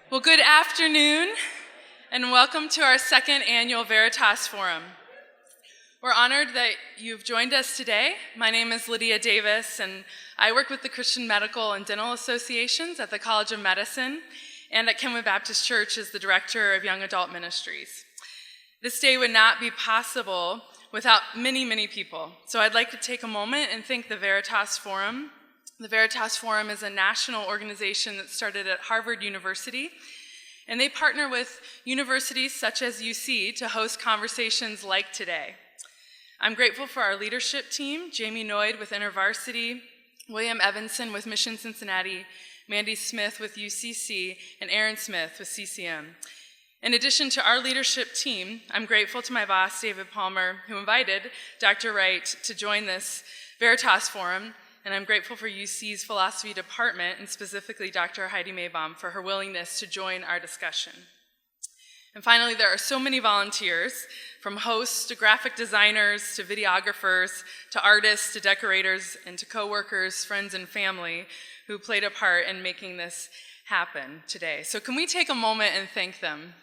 Well, good afternoon, and welcome to our second annual Veritas Forum. We're honored that you've joined us today. My name is Lydia Davis, and I work with the Christian Medical and Dental Associations at the College of Medicine and at Kenwood Baptist Church as the Director of Young Adult Ministries. This day would not be possible without many, many people. So I'd like to take a moment and thank the Veritas Forum. The Veritas Forum is a national organization that started at Harvard University, and they partner with universities such as UC to host conversations like today. I'm grateful for our leadership team, Jamie Noyd with InterVarsity, William Evanson with Mission Cincinnati, Mandy Smith with UCC, and Aaron Smith with CCM. In addition to our leadership team, I'm grateful to my boss, David Palmer, who invited Dr. Wright to join this Veritas Forum, and I'm grateful for UC's philosophy department, and specifically Dr. Heidi Maibom, for her willingness to join our discussion. And finally, there are so many volunteers, from hosts to graphic designers to videographers to artists to decorators and to coworkers, friends, and family who played a part in making this happen today. So can we take a moment and thank them?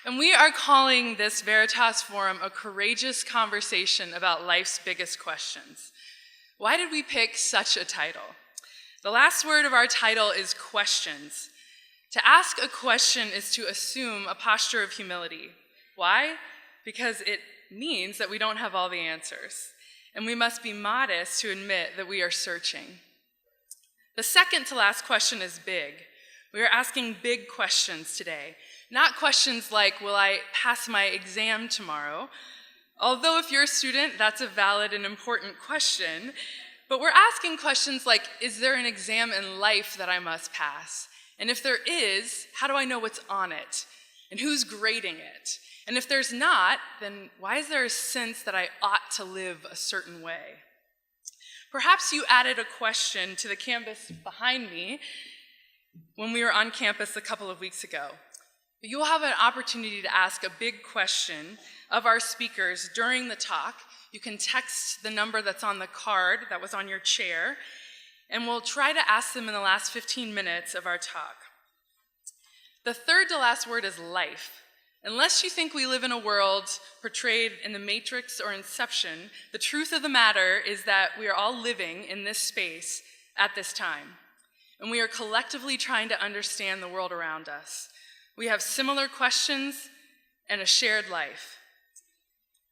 And we are calling this Veritas Forum a courageous conversation about life's biggest questions. Why did we pick such a title? The last word of our title is questions. To ask a question is to assume a posture of humility. Why? Because it means that we don't have all the answers, and we must be modest to admit that we are searching. The second to last question is big. We are asking big questions today. Not questions like, will I pass my exam tomorrow? Although if you're a student, that's a valid and important question. But we're asking questions like, is there an exam in life that I must pass? And if there is, how do I know what's on it? And who's grading it? And if there's not, then why is there a sense that I ought to live a certain way? Perhaps you added a question to the canvas behind me when we were on campus a couple of weeks ago. You'll have an opportunity to ask a big question of our speakers during the talk. You can text the number that's on the card that was on your chair, and we'll try to ask them in the last 15 minutes of our talk. The third to last word is life. Unless you think we live in a world portrayed in the Matrix or Inception, the truth of the matter is that we are all living in this space at this time, and we are collectively trying to understand the world around us. We have similar questions and a shared life.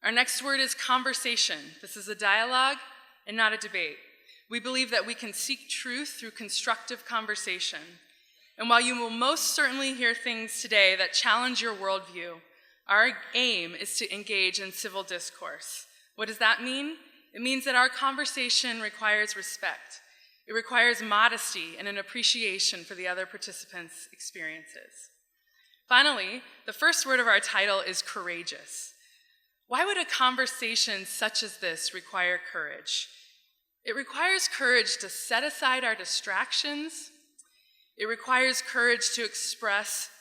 Our next word is conversation. This is a dialogue and not a debate. We believe that we can seek truth through constructive conversation. And while you will most certainly hear things today that challenge your worldview, our aim is to engage in civil discourse. What does that mean? It means that our conversation requires respect. It requires modesty and an appreciation for the other participants' experiences. Finally, the first word of our title is courageous. Why would a conversation such as this require courage? It requires courage to set aside our distractions. It requires courage to express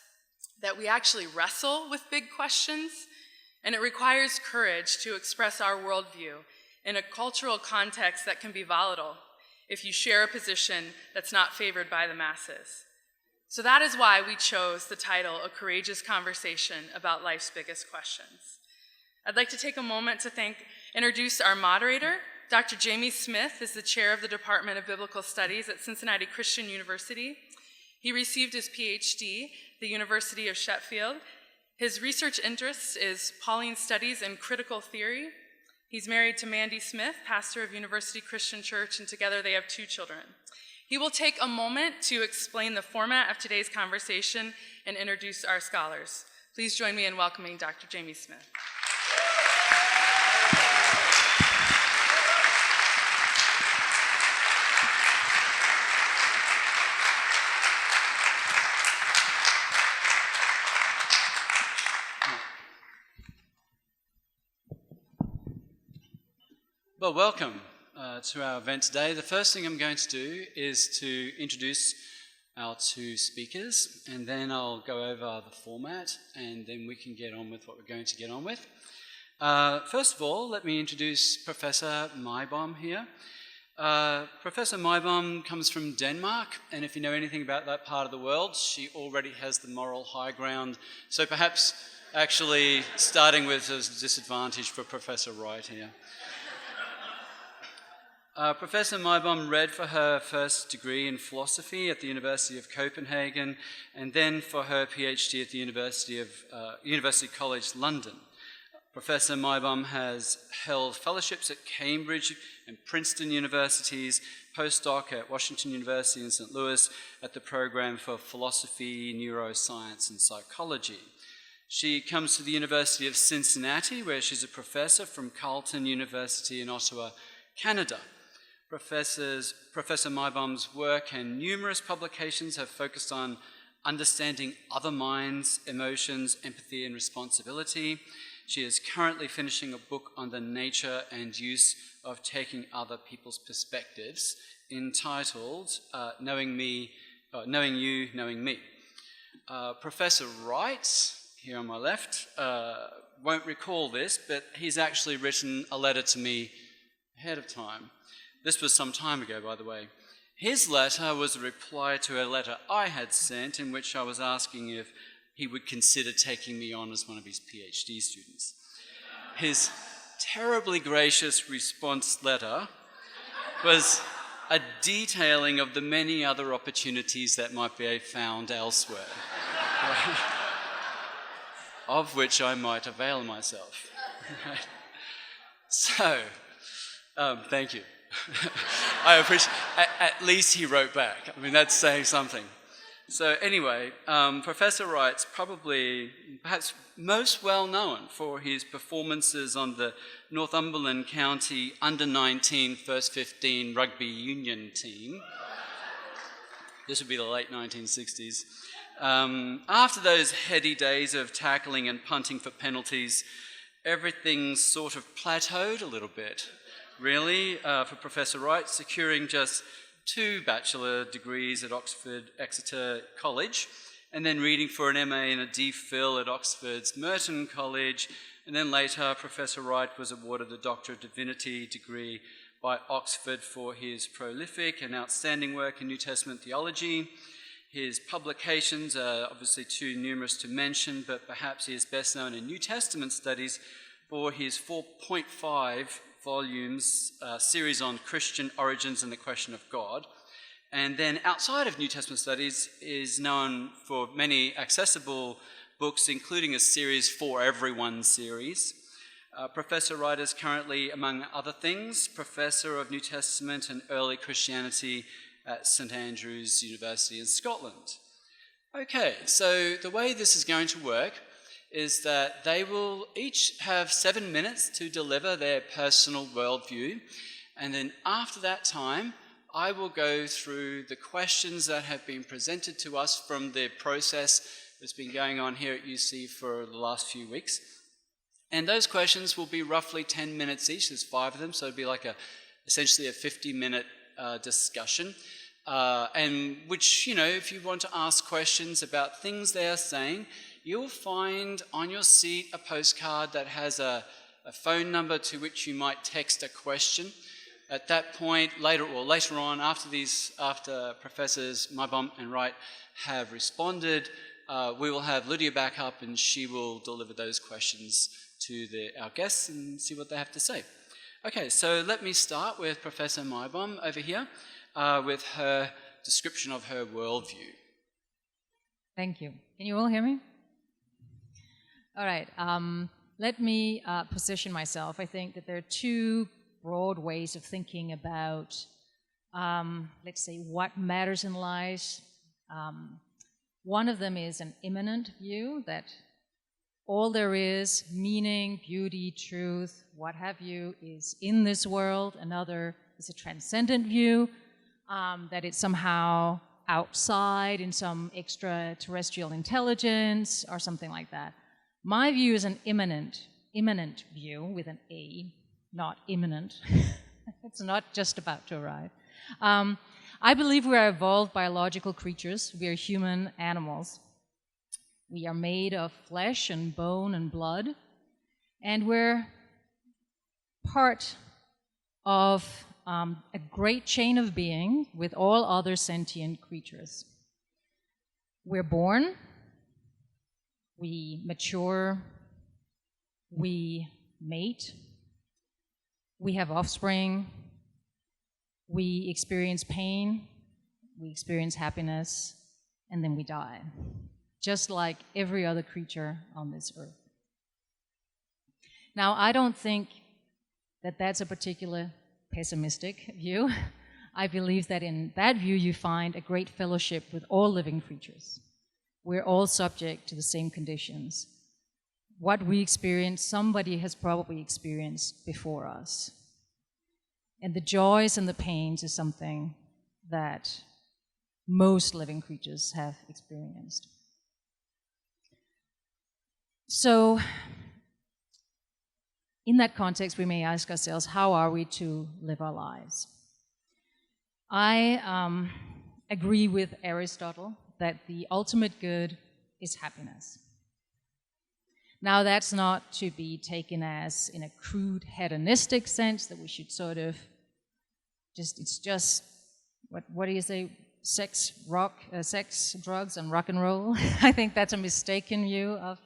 that we actually wrestle with big questions. And it requires courage to express our worldview in a cultural context that can be volatile if you share a position that's not favored by the masses. So that is why we chose the title, A Courageous Conversation About Life's Biggest Questions. I'd like to take a moment to introduce our moderator. Dr. Jamie Smith is the chair of the Department of Biblical Studies at Cincinnati Christian University. He received his PhD at the University of Sheffield. His research interest is Pauline Studies and Critical Theory. He's married to Mandy Smith, pastor of University Christian Church, and together they have 2 children. He will take a moment to explain the format of today's conversation and introduce our scholars. Please join me in welcoming Dr. Jamie Smith. Well, welcome to our event today. The first thing I'm going to do is to introduce our 2 speakers, and then I'll go over the format, and then we can get on with what we're going to get on with. First of all, let me introduce Professor Maibom here. Professor Maibom comes from Denmark, and if you know anything about that part of the world, she already has the moral high ground. So perhaps actually starting with a disadvantage for Professor Wright here. Professor Maibom read for her first degree in philosophy at the University of Copenhagen, and then for her PhD at the University College London. Professor Maibom has held fellowships at Cambridge and Princeton universities, postdoc at Washington University in St. Louis at the program for philosophy, neuroscience, and psychology. She comes to the University of Cincinnati, where she's a professor from Carleton University in Ottawa, Canada. Professor Maibom's work and numerous publications have focused on understanding other minds, emotions, empathy, and responsibility. She is currently finishing a book on the nature and use of taking other people's perspectives, entitled Knowing You, Knowing Me. Professor Wright, here on my left, won't recall this, but he's actually written a letter to me ahead of time. This was some time ago, by the way. His letter was a reply to a letter I had sent in which I was asking if he would consider taking me on as one of his PhD students. His terribly gracious response letter was a detailing of the many other opportunities that might be found elsewhere, of which I might avail myself. So, thank you. I appreciate. At least he wrote back. I mean, that's saying something. So anyway, Professor Wright's probably perhaps most well known for his performances on the Northumberland County Under-19 First 15 rugby union team. This would be the late 1960s. After those heady days of tackling and punting for penalties, everything sort of plateaued a little bit, really, for Professor Wright, securing just 2 bachelor degrees at Exeter College, and then reading for an MA and a DPhil at Oxford's Merton College, and then later Professor Wright was awarded the Doctor of Divinity degree by Oxford for his prolific and outstanding work in New Testament theology. His publications are obviously too numerous to mention, but perhaps he is best known in New Testament studies for his 4.5 volumes series on Christian origins and the question of God. And then outside of New Testament studies is known for many accessible books, including a series For Everyone series. Professor Wright is currently, among other things, Professor of New Testament and Early Christianity at St Andrews University in Scotland. Okay, so the way this is going to work is that they will each have 7 minutes to deliver their personal worldview, and then after that time, I will go through the questions that have been presented to us from the process that's been going on here at UC for the last few weeks. And those questions will be roughly 10 minutes each. There's 5 of them, so it'll be like essentially a 50-minute discussion. And which, you know, if you want to ask questions about things they are saying, you'll find on your seat a postcard that has a phone number to which you might text a question. At that point, later on, after Professors Maibaum and Wright have responded, we will have Lydia back up and she will deliver those questions to our guests and see what they have to say. Okay, so let me start with Professor Maibaum over here with her description of her worldview. Thank you. Can you all hear me? All right. Let me position myself. I think that there are 2 broad ways of thinking about, let's say, what matters in life. One of them is an immanent view, that all there is, meaning, beauty, truth, what have you, is in this world. Another is a transcendent view, that it's somehow outside in some extraterrestrial intelligence or something like that. My view is an immanent view with an A, not imminent. It's not just about to arrive. I believe we are evolved biological creatures. We are human animals. We are made of flesh and bone and blood, and we're part of a great chain of being with all other sentient creatures. We're born, we mature, we mate, we have offspring, we experience pain, we experience happiness, and then we die, just like every other creature on this earth. Now, I don't think that that's a particular pessimistic view. I believe that in that view you find a great fellowship with all living creatures. We're all subject to the same conditions. What we experience, somebody has probably experienced before us. And the joys and the pains is something that most living creatures have experienced. So, in that context, we may ask ourselves, how are we to live our lives? I agree with Aristotle that the ultimate good is happiness. Now, that's not to be taken as in a crude hedonistic sense that we should sort of it's just, what do you say, sex, drugs, and rock and roll? I think that's a mistaken view of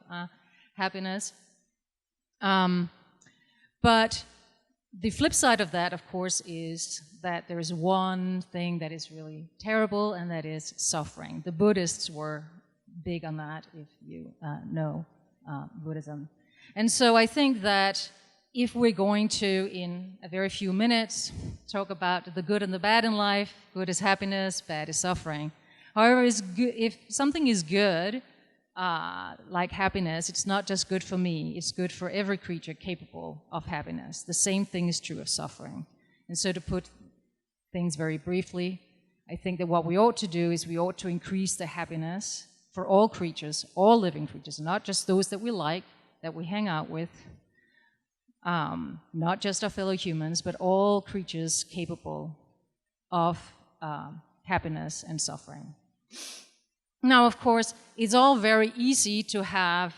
happiness. But the flip side of that, of course, is that there is one thing that is really terrible, and that is suffering. The Buddhists were big on that, if you know Buddhism. And so I think that if we're going to, in a very few minutes, talk about the good and the bad in life, good is happiness, bad is suffering. However, if something is good, like happiness, it's not just good for me, it's good for every creature capable of happiness. The same thing is true of suffering. And so to put things very briefly, I think that what we ought to do is we ought to increase the happiness for all creatures, all living creatures, not just those that we like, that we hang out with, not just our fellow humans, but all creatures capable of happiness and suffering. Now, of course, it's all very easy to have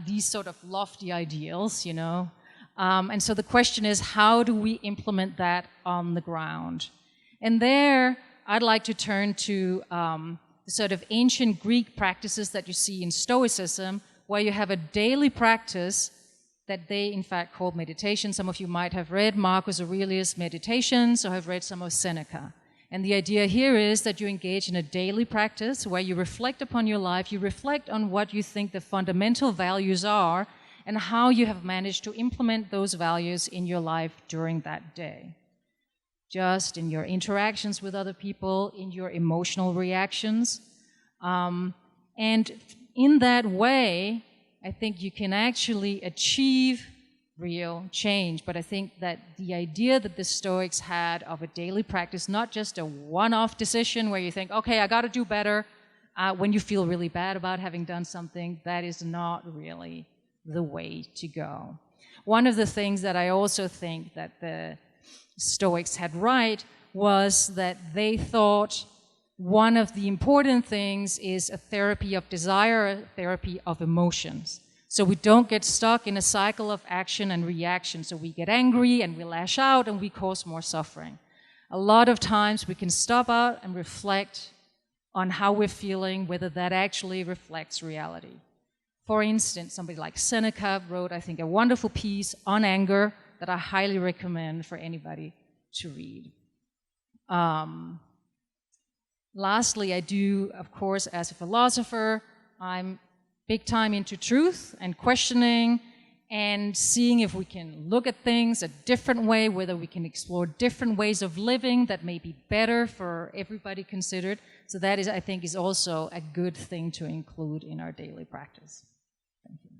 these sort of lofty ideals, you know. And so the question is, how do we implement that on the ground? And there, I'd like to turn to the sort of ancient Greek practices that you see in Stoicism, where you have a daily practice that they, in fact, called meditation. Some of you might have read Marcus Aurelius' Meditations, or have read some of Seneca. And the idea here is that you engage in a daily practice where you reflect upon your life, you reflect on what you think the fundamental values are, and how you have managed to implement those values in your life during that day. Just in your interactions with other people, in your emotional reactions. And in that way, I think you can actually achieve real change. But I think that the idea that the Stoics had of a daily practice, not just a one-off decision where you think, okay, I got to do better, when you feel really bad about having done something, that is not really the way to go. One of the things that I also think that the Stoics had right was that they thought one of the important things is a therapy of desire, a therapy of emotions. So we don't get stuck in a cycle of action and reaction. So we get angry and we lash out and we cause more suffering. A lot of times we can stop out and reflect on how we're feeling, whether that actually reflects reality. For instance, somebody like Seneca wrote, I think, a wonderful piece on anger that I highly recommend for anybody to read. Lastly, I do, of course, as a philosopher, I'm big time into truth and questioning and seeing if we can look at things a different way, whether we can explore different ways of living that may be better for everybody considered. So that is, I think, is also a good thing to include in our daily practice. Thank you.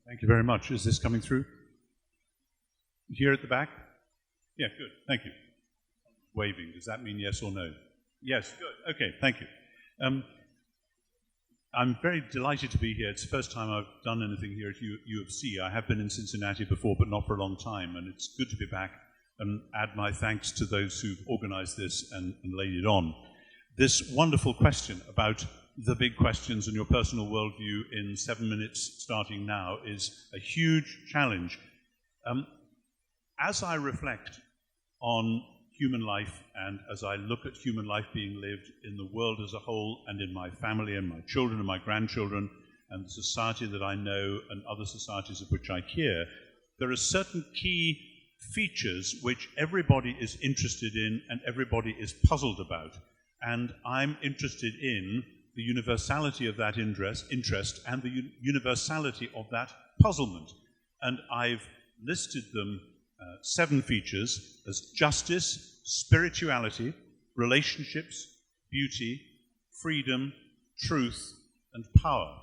Thank you very much. Is this coming through? Here at the back? Yeah, good. Thank you. Waving. Does that mean yes or no? Yes, good. Okay, thank you. I'm very delighted to be here. It's the first time I've done anything here at U of C. I have been in Cincinnati before, but not for a long time, and it's good to be back and add my thanks to those who've organized this and laid it on. This wonderful question about the big questions and your personal worldview in 7 minutes starting now is a huge challenge. As I reflect on human life and as I look at human life being lived in the world as a whole and in my family and my children and my grandchildren and the society that I know and other societies of which I hear, there are certain key features which everybody is interested in and everybody is puzzled about. And I'm interested in the universality of that interest and the universality of that puzzlement. And I've listed them 7 features as justice, spirituality, relationships, beauty, freedom, truth, and power.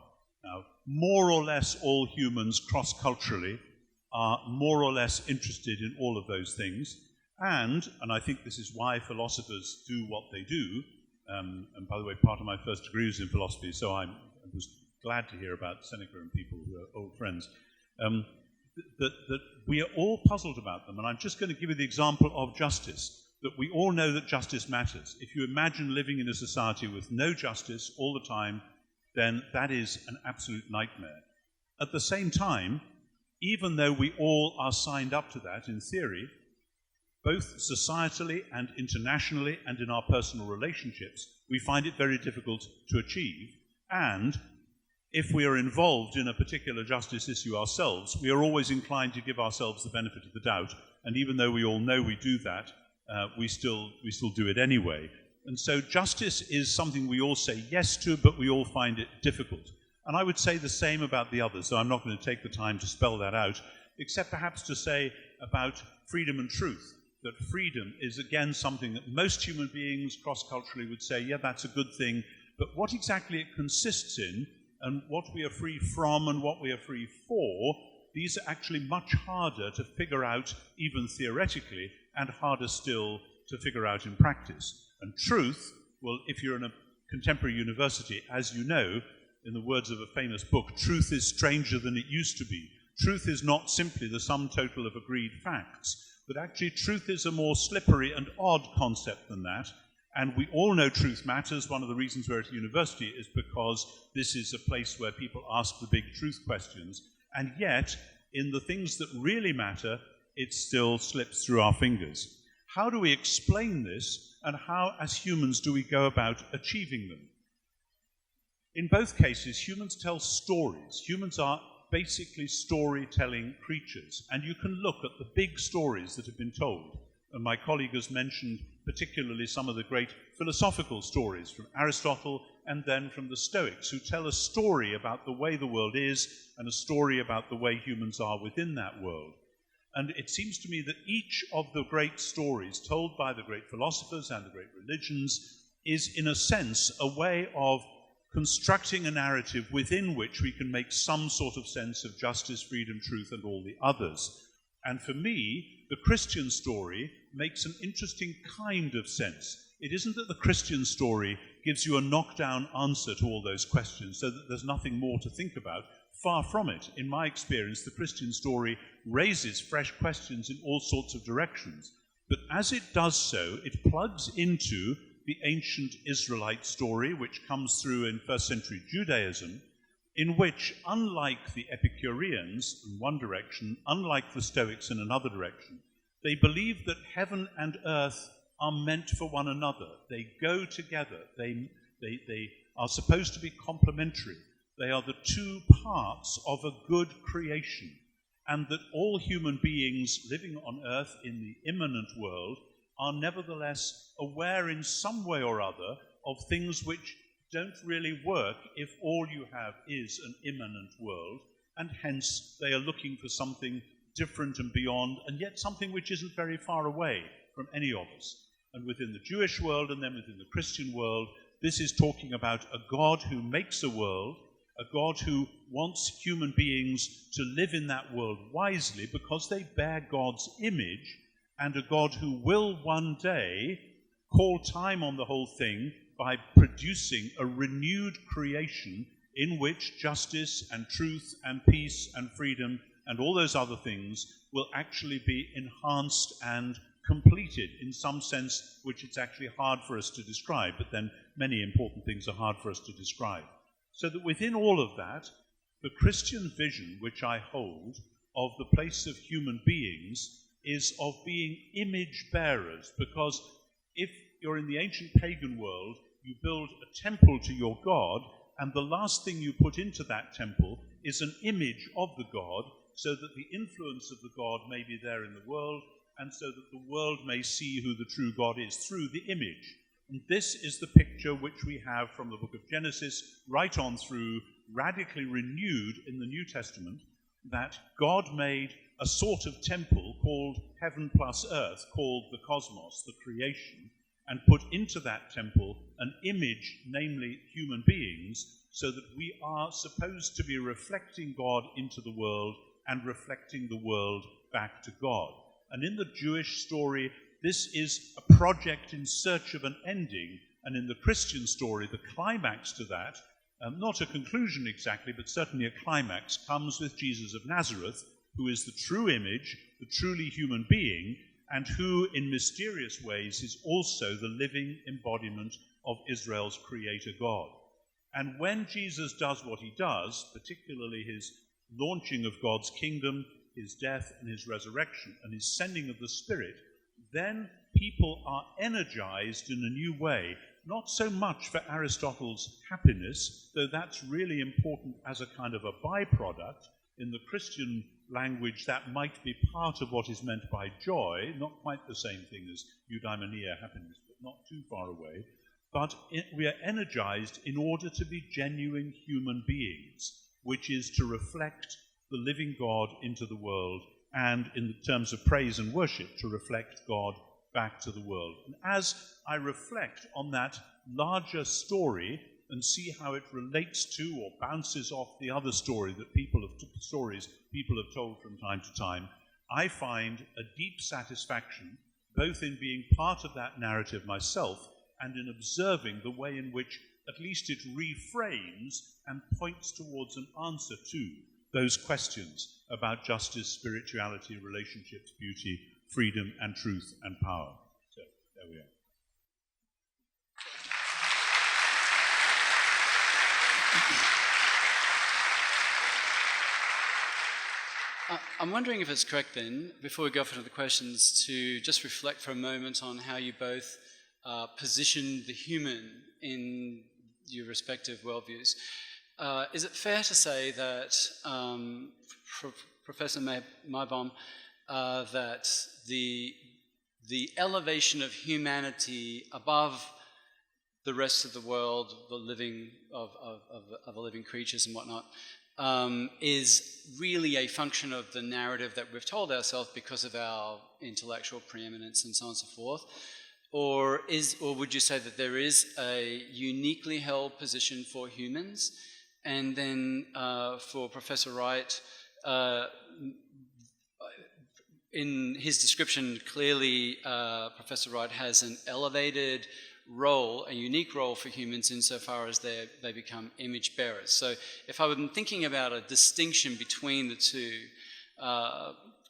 Now, more or less all humans cross-culturally are more or less interested in all of those things. And I think this is why philosophers do what they do. And by the way, part of my first degree was in philosophy, so I was glad to hear about Seneca and people who are old friends. That we are all puzzled about them. And I'm just going to give you the example of justice, that we all know that justice matters. If you imagine living in a society with no justice all the time, then that is an absolute nightmare. At the same time, even though we all are signed up to that in theory, both societally and internationally and in our personal relationships, we find it very difficult to achieve. And if we are involved in a particular justice issue ourselves, we are always inclined to give ourselves the benefit of the doubt. And even though we all know we do that, we still do it anyway. And so justice is something we all say yes to, but we all find it difficult. And I would say the same about the others, so I'm not going to take the time to spell that out, except perhaps to say about freedom and truth, that freedom is again something that most human beings cross-culturally would say, yeah, that's a good thing, but what exactly it consists in, and what we are free from and what we are free for, these are actually much harder to figure out even theoretically, and harder still to figure out in practice. And truth, well, if you're in a contemporary university, as you know, in the words of a famous book, truth is stranger than it used to be. Truth is not simply the sum total of agreed facts, but actually truth is a more slippery and odd concept than that. And we all know truth matters. One of the reasons we're at a university is because this is a place where people ask the big truth questions. And yet, in the things that really matter, it still slips through our fingers. How do we explain this, and how, as humans, do we go about achieving them? In both cases, humans tell stories. Humans are basically storytelling creatures, and you can look at the big stories that have been told. And my colleague has mentioned particularly some of the great philosophical stories from Aristotle and then from the Stoics, who tell a story about the way the world is and a story about the way humans are within that world. And it seems to me that each of the great stories told by the great philosophers and the great religions is, in a sense, a way of constructing a narrative within which we can make some sort of sense of justice, freedom, truth, and all the others. And for me, the Christian story makes an interesting kind of sense. It isn't that the Christian story gives you a knockdown answer to all those questions so that there's nothing more to think about. Far from it. In my experience, the Christian story raises fresh questions in all sorts of directions. But as it does so, it plugs into the ancient Israelite story, which comes through in first century Judaism, in which, unlike the Epicureans in one direction, unlike the Stoics in another direction, they believe that heaven and earth are meant for one another. They go together. They are supposed to be complementary. They are the two parts of a good creation, and that all human beings living on earth in the immanent world are nevertheless aware in some way or other of things which don't really work if all you have is an immanent world, and hence they are looking for something different and beyond, and yet something which isn't very far away from any of us. And within the Jewish world and then within the Christian world, this is talking about a God who makes a world, a God who wants human beings to live in that world wisely because they bear God's image, and a God who will one day call time on the whole thing by producing a renewed creation in which justice and truth and peace and freedom and all those other things will actually be enhanced and completed in some sense which it's actually hard for us to describe, but then many important things are hard for us to describe. So that within all of that, the Christian vision which I hold of the place of human beings is of being image bearers, because if you're in the ancient pagan world, you build a temple to your god, and the last thing you put into that temple is an image of the god, so that the influence of the god may be there in the world, and so that the world may see who the true God is through the image. And this is the picture which we have from the book of Genesis right on through, radically renewed in the New Testament, that God made a sort of temple called heaven plus earth, called the cosmos, the creation, and put into that temple an image, namely human beings, so that we are supposed to be reflecting God into the world and reflecting the world back to God. And in the Jewish story, this is a project in search of an ending, and in the Christian story, the climax to that, not a conclusion exactly, but certainly a climax, comes with Jesus of Nazareth, who is the true image, the truly human being, and who, in mysterious ways, is also the living embodiment of Israel's creator God. And when Jesus does what he does, particularly his launching of God's kingdom, his death and his resurrection, and his sending of the Spirit, then people are energized in a new way, not so much for Aristotle's happiness, though that's really important as a kind of a byproduct. In the Christian language, that might be part of what is meant by joy, not quite the same thing as eudaimonia, happiness, but not too far away. But we are energized in order to be genuine human beings, which is to reflect the living God into the world, and in terms of praise and worship, to reflect God back to the world. And as I reflect on that larger story and see how it relates to or bounces off the other stories people have told from time to time, I find a deep satisfaction both in being part of that narrative myself and in observing the way in which at least it reframes and points towards an answer to those questions about justice, spirituality, relationships, beauty, freedom, and truth and power. So, there we are. I'm wondering if it's correct then, before we go for the questions, to just reflect for a moment on how you both position the human in your respective worldviews. Is it fair to say that, Professor Maibaum, that the elevation of humanity above the rest of the world, the living of the living creatures and whatnot, is really a function of the narrative that we've told ourselves because of our intellectual preeminence and so on and so forth? Or would you say that there is a uniquely held position for humans? And then for Professor Wright, in his description, clearly Professor Wright has an elevated role, a unique role for humans insofar as they become image bearers. So if I were thinking about a distinction between the two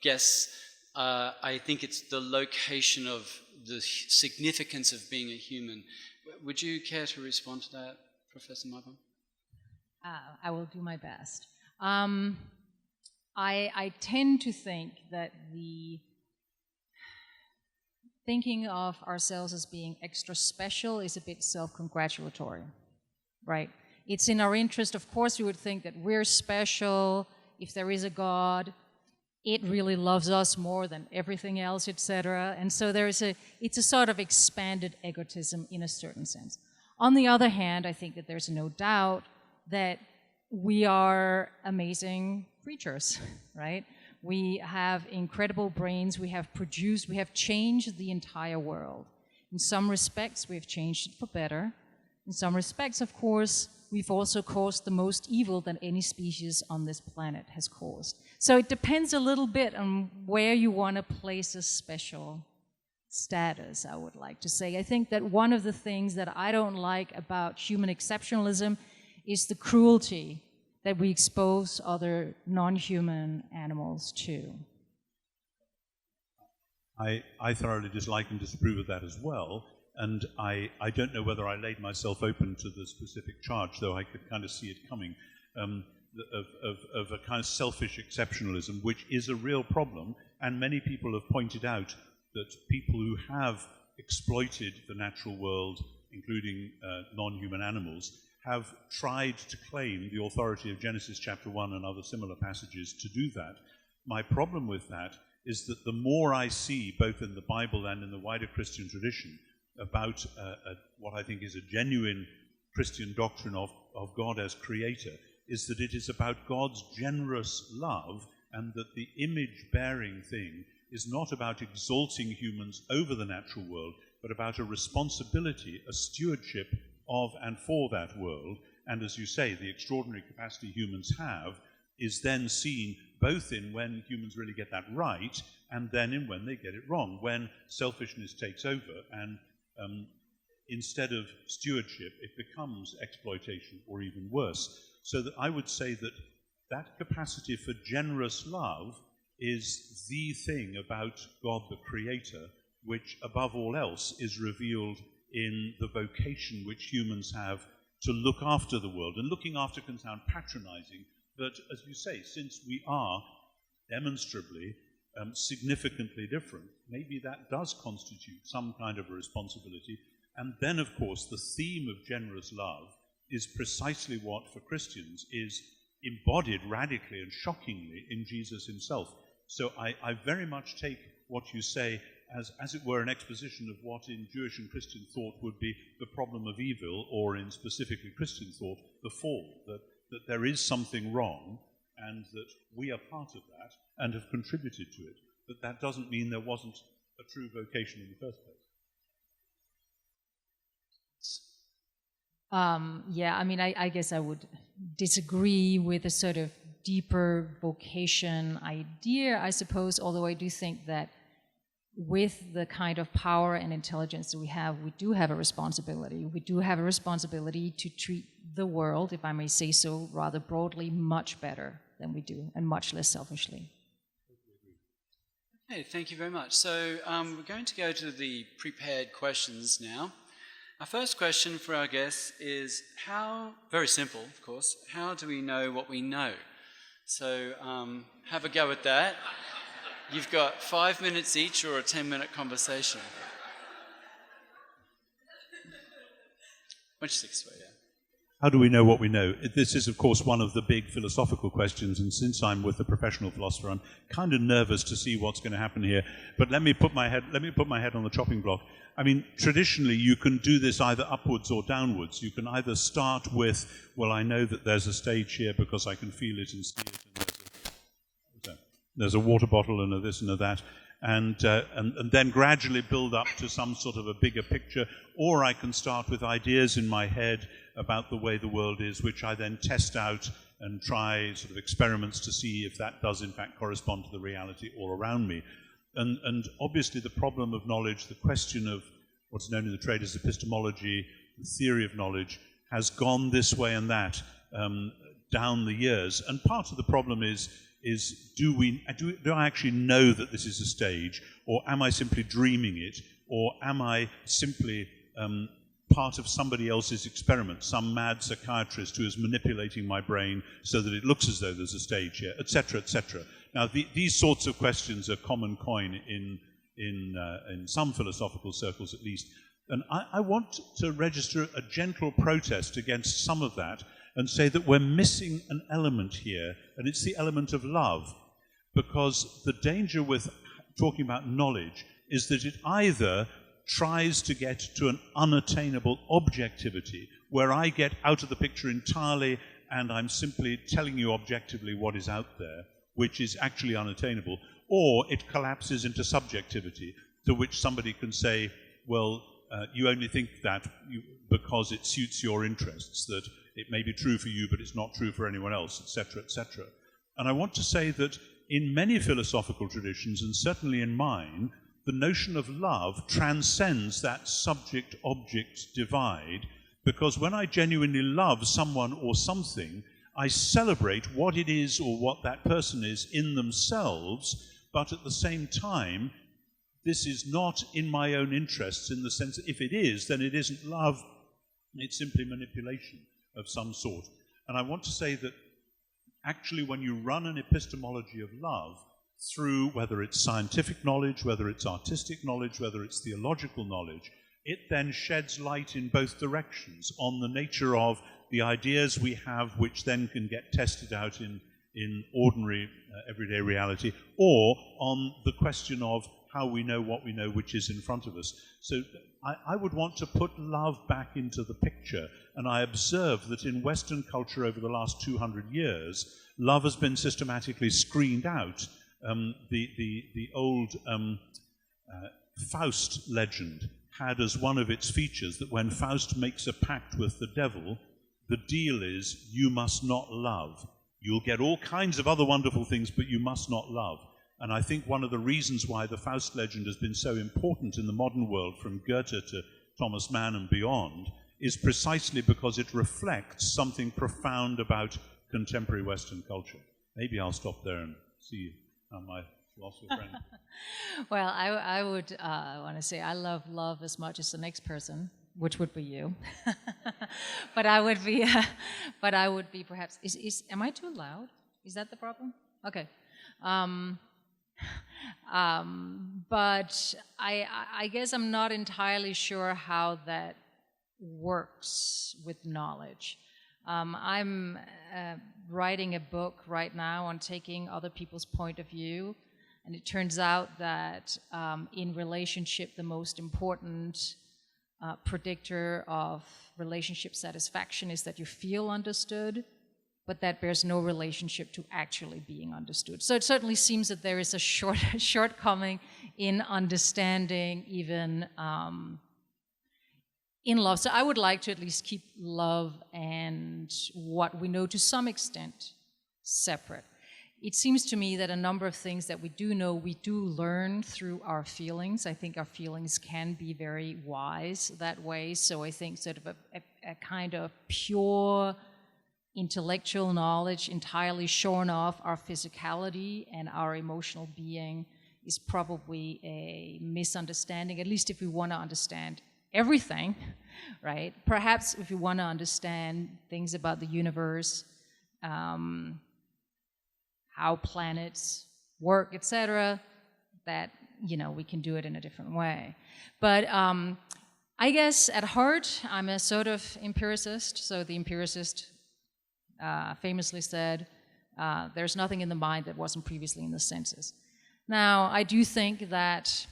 guests, I think it's the location of the significance of being a human. Would you care to respond to that, Professor Maibom? I will do my best. I tend to think that the thinking of ourselves as being extra special is a bit self-congratulatory, right? It's in our interest, of course, we would think that we're special. If there is a God, it really loves us more than everything else, etc. And so it's a sort of expanded egotism in a certain sense. On the other hand, I think that there's no doubt that we are amazing creatures, right? We have incredible brains, we have changed the entire world. In some respects, we have changed it for better. In some respects, of course, we've also caused the most evil that any species on this planet has caused. So it depends a little bit on where you want to place a special status, I would like to say. I think that one of the things that I don't like about human exceptionalism is the cruelty that we expose other non-human animals to. I thoroughly dislike and disapprove of that as well, and I don't know whether I laid myself open to the specific charge, though I could kind of see it coming, of a kind of selfish exceptionalism, which is a real problem, and many people have pointed out that people who have exploited the natural world, including non-human animals, have tried to claim the authority of Genesis chapter 1 and other similar passages to do that. My problem with that is that the more I see, both in the Bible and in the wider Christian tradition, about what I think is a genuine Christian doctrine of God as creator, is that it is about God's generous love, and that the image-bearing thing is not about exalting humans over the natural world, but about a responsibility, a stewardship of and for that world. And as you say, the extraordinary capacity humans have is then seen both in when humans really get that right, and then in when they get it wrong, when selfishness takes over, and instead of stewardship, it becomes exploitation or even worse. So that I would say that that capacity for generous love is the thing about God the Creator, which above all else is revealed in the vocation which humans have to look after the world. And looking after can sound patronizing, but as you say, since we are demonstrably significantly different, maybe that does constitute some kind of a responsibility. And then, of course, the theme of generous love is precisely what, for Christians, is embodied radically and shockingly in Jesus himself. So I very much take what you say as it were an exposition of what in Jewish and Christian thought would be the problem of evil, or in specifically Christian thought, the fall, that there is something wrong, and that we are part of that and have contributed to it. But that doesn't mean there wasn't a true vocation in the first place. Yeah, I mean, I guess I would disagree with the sort of deeper vocation idea, I suppose, although I do think that with the kind of power and intelligence that we do have a responsibility. We do have a responsibility to treat the world, if I may say so, rather broadly, much better than we do, and much less selfishly. Okay, thank you very much. So we're going to go to the prepared questions now. Our first question for our guests is very simple, of course, how do we know what we know? So have a go at that. You've got 5 minutes each, or a 10-minute conversation. Which six way, yeah. How do we know what we know? This is, of course, one of the big philosophical questions, and since I'm with a professional philosopher, I'm kind of nervous to see what's going to happen here. But let me put my head on the chopping block. I mean, traditionally, you can do this either upwards or downwards. You can either start with, well, I know that there's a stage here because I can feel it and see it, and there's a water bottle and a this and a that, and then gradually build up to some sort of a bigger picture. Or I can start with ideas in my head about the way the world is, which I then test out and try sort of experiments to see if that does in fact correspond to the reality all around me. And obviously the problem of knowledge, the question of what's known in the trade as epistemology, the theory of knowledge, has gone this way and that down the years. And part of the problem is do I actually know that this is a stage, or am I simply dreaming it, or am I simply part of somebody else's experiment, some mad psychiatrist who is manipulating my brain so that it looks as though there's a stage here, etc., etc. Now, these sorts of questions are common coin in some philosophical circles, at least. And I want to register a gentle protest against some of that and say that we're missing an element here, and it's the element of love. Because the danger with talking about knowledge is that it either tries to get to an unattainable objectivity, where I get out of the picture entirely and I'm simply telling you objectively what is out there, which is actually unattainable, or it collapses into subjectivity, to which somebody can say, well, you only think that because it suits your interests, that it may be true for you, but it's not true for anyone else, etc., etc. And I want to say that in many philosophical traditions, and certainly in mine, the notion of love transcends that subject-object divide, because when I genuinely love someone or something, I celebrate what it is or what that person is in themselves, but at the same time, this is not in my own interests, in the sense that if it is, then it isn't love, it's simply manipulation of some sort. And I want to say that actually when you run an epistemology of love through, whether it's scientific knowledge, whether it's artistic knowledge, whether it's theological knowledge, it then sheds light in both directions on the nature of the ideas we have, which then can get tested out in ordinary everyday reality, or on the question of how we know what we know, which is in front of us. So I would want to put love back into the picture, and I observe that in Western culture over the last 200 years, love has been systematically screened out. The old Faust legend had as one of its features that when Faust makes a pact with the devil, the deal is you must not love. You'll get all kinds of other wonderful things, but you must not love. And I think one of the reasons why the Faust legend has been so important in the modern world, from Goethe to Thomas Mann and beyond, is precisely because it reflects something profound about contemporary Western culture. Maybe I'll stop there and see you, my philosopher friend. Well, I would want to say I love love as much as the next person, which would be you. but I would be perhaps. Am I too loud? Is that the problem? Okay. But I guess I'm not entirely sure how that works with knowledge. I'm writing a book right now on taking other people's point of view, and it turns out that in relationship, the most important predictor of relationship satisfaction is that you feel understood, but that bears no relationship to actually being understood. So it certainly seems that there is a shortcoming in understanding even in love. So I would like to at least keep love and what we know to some extent separate. It seems to me that a number of things that we do know, we do learn through our feelings. I think our feelings can be very wise that way. So I think sort of a kind of pure intellectual knowledge entirely shorn off our physicality and our emotional being is probably a misunderstanding, at least if we want to understand everything, right? Perhaps if we want to understand things about the universe, how planets work, etc., that, we can do it in a different way. But I guess at heart, I'm a sort of empiricist. So the empiricist famously said, there's nothing in the mind that wasn't previously in the senses. Now, I do think that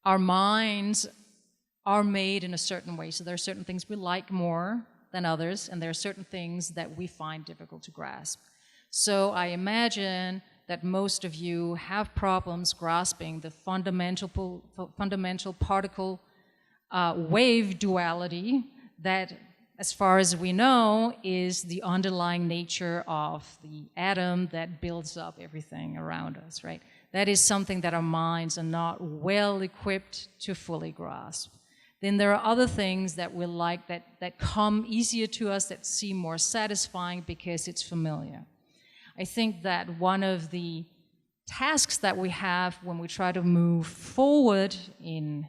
our minds are made in a certain way. So there are certain things we like more than others, and there are certain things that we find difficult to grasp. So I imagine that most of you have problems grasping the fundamental particle wave duality that, as far as we know, is the underlying nature of the atom that builds up everything around us, right? That is something that our minds are not well equipped to fully grasp. Then there are other things that we like that come easier to us, that seem more satisfying because it's familiar. I think that one of the tasks that we have when we try to move forward in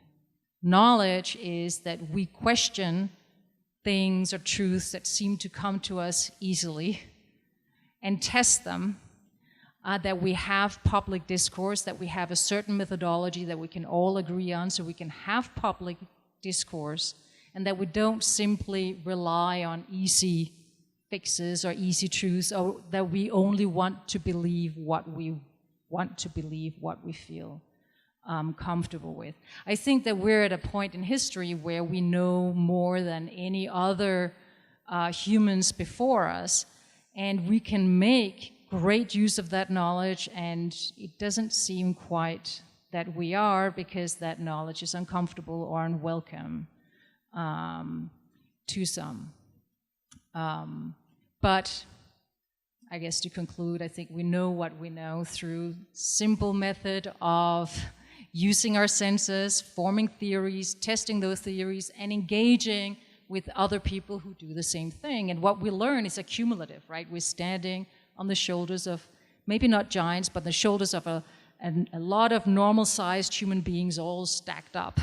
knowledge is that we question things or truths that seem to come to us easily and test them, that we have public discourse, that we have a certain methodology that we can all agree on so we can have public discourse, and that we don't simply rely on easy fixes or easy truths, or that we only want to believe what we want to believe, what we feel comfortable with. I think that we're at a point in history where we know more than any other humans before us, and we can make great use of that knowledge, and it doesn't seem quite that we are, because that knowledge is uncomfortable or unwelcome to some. But I guess to conclude, I think we know what we know through simple method of using our senses, forming theories, testing those theories, and engaging with other people who do the same thing. And what we learn is accumulative, right? We're standing on the shoulders of, maybe not giants, but the shoulders of a lot of normal-sized human beings all stacked up.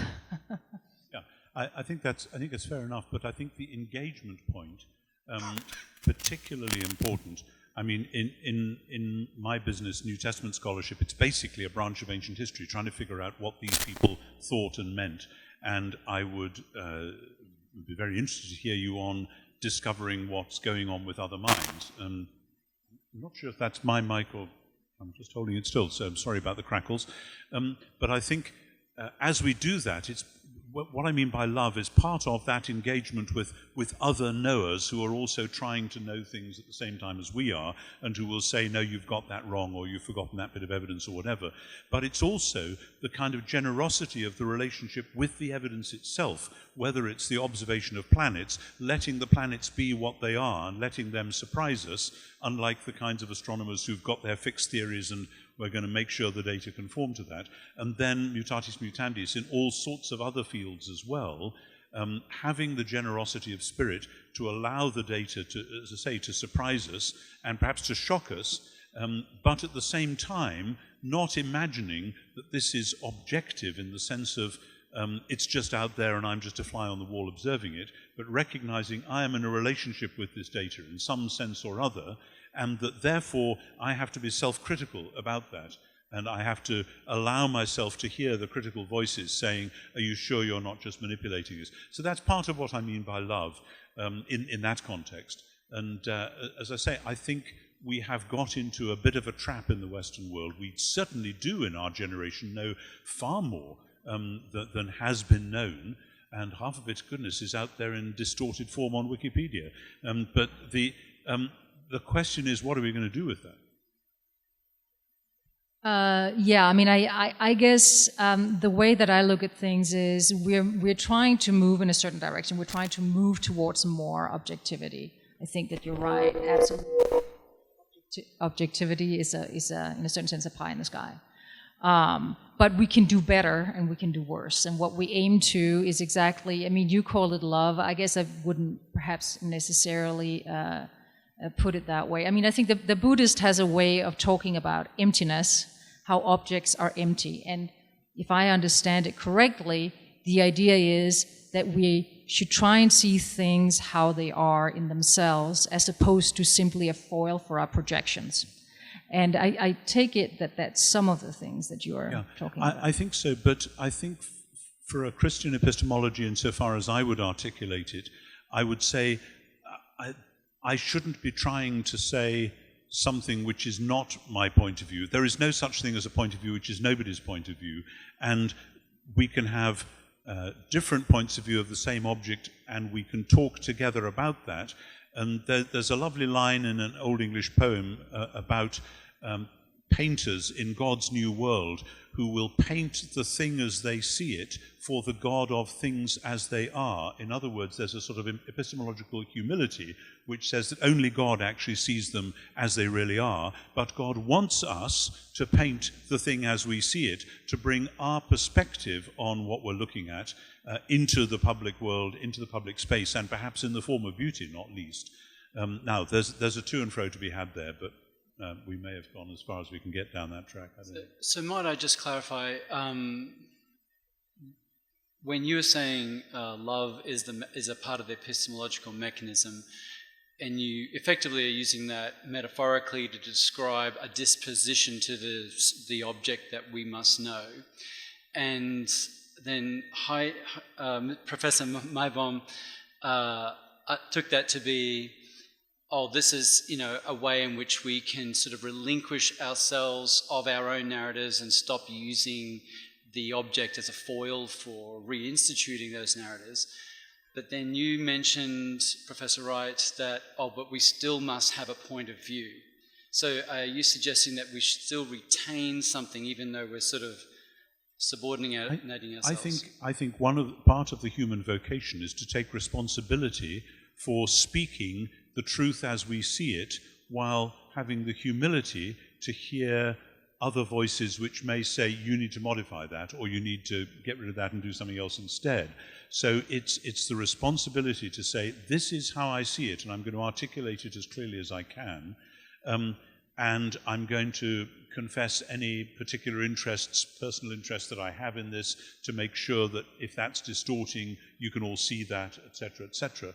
Yeah, I think it's fair enough, but I think the engagement point, particularly important. I mean, in my business, New Testament scholarship, it's basically a branch of ancient history, trying to figure out what these people thought and meant. And I would be very interested to hear you on discovering what's going on with other minds. I'm not sure if that's my mic or I'm just holding it still, so I'm sorry about the crackles. But I think as we do that, it's what I mean by love is part of that engagement with other knowers who are also trying to know things at the same time as we are, and who will say, no, you've got that wrong, or you've forgotten that bit of evidence, or whatever. But it's also the kind of generosity of the relationship with the evidence itself, whether it's the observation of planets, letting the planets be what they are, and letting them surprise us, unlike the kinds of astronomers who've got their fixed theories and we're going to make sure the data conform to that. And then, mutatis mutandis, in all sorts of other fields as well, having the generosity of spirit to allow the data to, as I say, to surprise us and perhaps to shock us, but at the same time, not imagining that this is objective in the sense of it's just out there and I'm just a fly on the wall observing it, but recognizing I am in a relationship with this data in some sense or other, and that therefore I have to be self-critical about that. And I have to allow myself to hear the critical voices saying, are you sure you're not just manipulating us? So that's part of what I mean by love in that context. And as I say, I think we have got into a bit of a trap in the Western world. We certainly do in our generation know far more than has been known. And half of it, goodness, is out there in distorted form on Wikipedia. But the question is, what are we going to do with that? Yeah, I mean, I guess the way that I look at things is we're trying to move in a certain direction. We're trying to move towards more objectivity. I think that you're right. Absolutely, objectivity is in a certain sense a pie in the sky. But we can do better and we can do worse. And what we aim to is exactly. I mean, you call it love. I guess I wouldn't perhaps necessarily put it that way. I mean, I think the Buddhist has a way of talking about emptiness, how objects are empty. And if I understand it correctly, the idea is that we should try and see things how they are in themselves, as opposed to simply a foil for our projections. And I take it that that's some of the things that you are talking about. I think so, but I think for a Christian epistemology, insofar as I would articulate it, I would say I shouldn't be trying to say something which is not my point of view. There is no such thing as a point of view which is nobody's point of view. And we can have different points of view of the same object, and we can talk together about that. And there's a lovely line in an Old English poem about painters in God's new world who will paint the thing as they see it for the God of things as they are. In other words, there's a sort of epistemological humility which says that only God actually sees them as they really are, but God wants us to paint the thing as we see it, to bring our perspective on what we're looking at into the public world, into the public space, and perhaps in the form of beauty, not least. Now, there's a to and fro to be had there, but we may have gone as far as we can get down that track. I don't know. So might I just clarify, when you were saying love is a part of the epistemological mechanism, and you effectively are using that metaphorically to describe a disposition to the object that we must know, and then Professor Maibom took that to be, this is, a way in which we can sort of relinquish ourselves of our own narratives and stop using the object as a foil for reinstituting those narratives. But then you mentioned, Professor Wright, that, but we still must have a point of view. So are you suggesting that we should still retain something even though we're sort of subordinating ourselves? I think part of the human vocation is to take responsibility for speaking the truth as we see it, while having the humility to hear other voices which may say you need to modify that, or you need to get rid of that and do something else instead. So it's the responsibility to say, this is how I see it, and I'm going to articulate it as clearly as I can, and I'm going to confess any particular interests, personal interests that I have in this, to make sure that if that's distorting, you can all see that, etc., etc.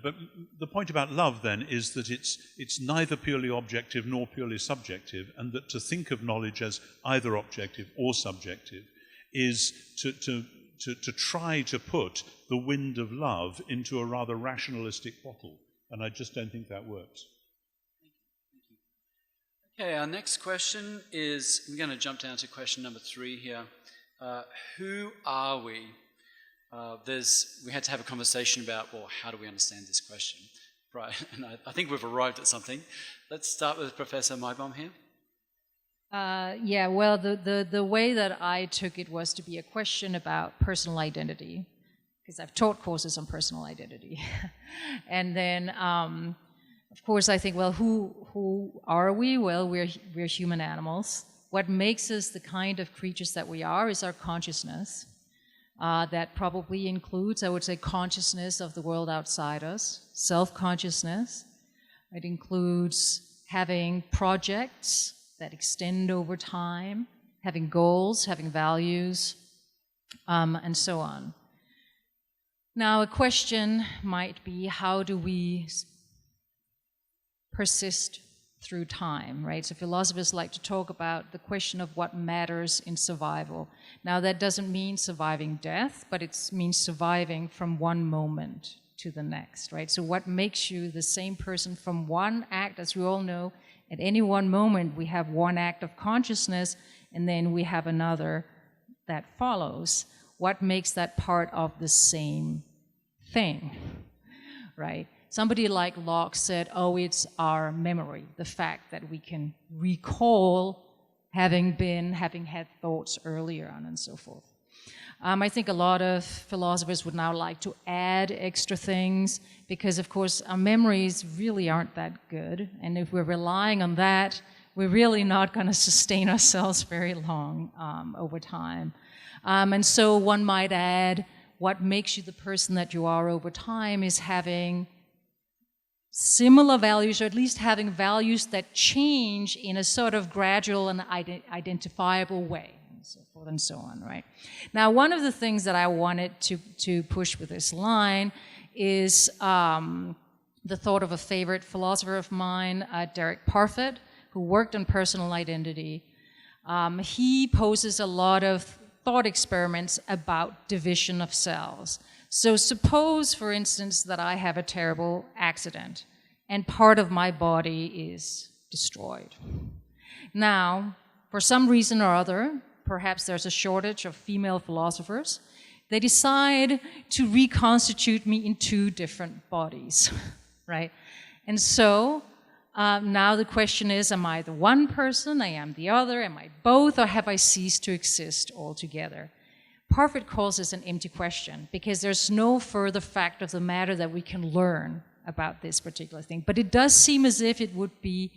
But the point about love, then, is that it's neither purely objective nor purely subjective, and that to think of knowledge as either objective or subjective is to try to put the wind of love into a rather rationalistic bottle, and I just don't think that works. Okay, our next question is, we're going to jump down to question number 3 here. Who are we? We had to have a conversation about, well, how do we understand this question? Right, and I think we've arrived at something. Let's start with Professor Maibom here. Yeah, well, the way that I took it was to be a question about personal identity, because I've taught courses on personal identity. And then, of course, I think, well, who are we? Well, we're human animals. What makes us the kind of creatures that we are is our consciousness. That probably includes, I would say, consciousness of the world outside us, self-consciousness. It includes having projects that extend over time, having goals, having values, and so on. Now, a question might be, how do we persist through time, right? So philosophers like to talk about the question of what matters in survival. Now, that doesn't mean surviving death, but it means surviving from one moment to the next, right? So what makes you the same person from one act, as we all know, at any one moment we have one act of consciousness and then we have another that follows. What makes that part of the same thing, right? Somebody like Locke said, oh, it's our memory, the fact that we can recall having had thoughts earlier on and so forth. I think a lot of philosophers would now like to add extra things because, of course, our memories really aren't that good. And if we're relying on that, we're really not going to sustain ourselves very long over time. And so one might add, what makes you the person that you are over time is having similar values, or at least having values that change in a sort of gradual and identifiable way, and so forth and so on, right? Now, one of the things that I wanted to push with this line is the thought of a favorite philosopher of mine, Derek Parfit, who worked on personal identity. He poses a lot of thought experiments about division of cells. So suppose, for instance, that I have a terrible accident and part of my body is destroyed. Now, for some reason or other, perhaps there's a shortage of female philosophers, they decide to reconstitute me in 2 different bodies, right? And so now the question is, am I the one person, I am the other, am I both, or have I ceased to exist altogether? Parfit calls this an empty question because there's no further fact of the matter that we can learn about this particular thing. But it does seem as if it would be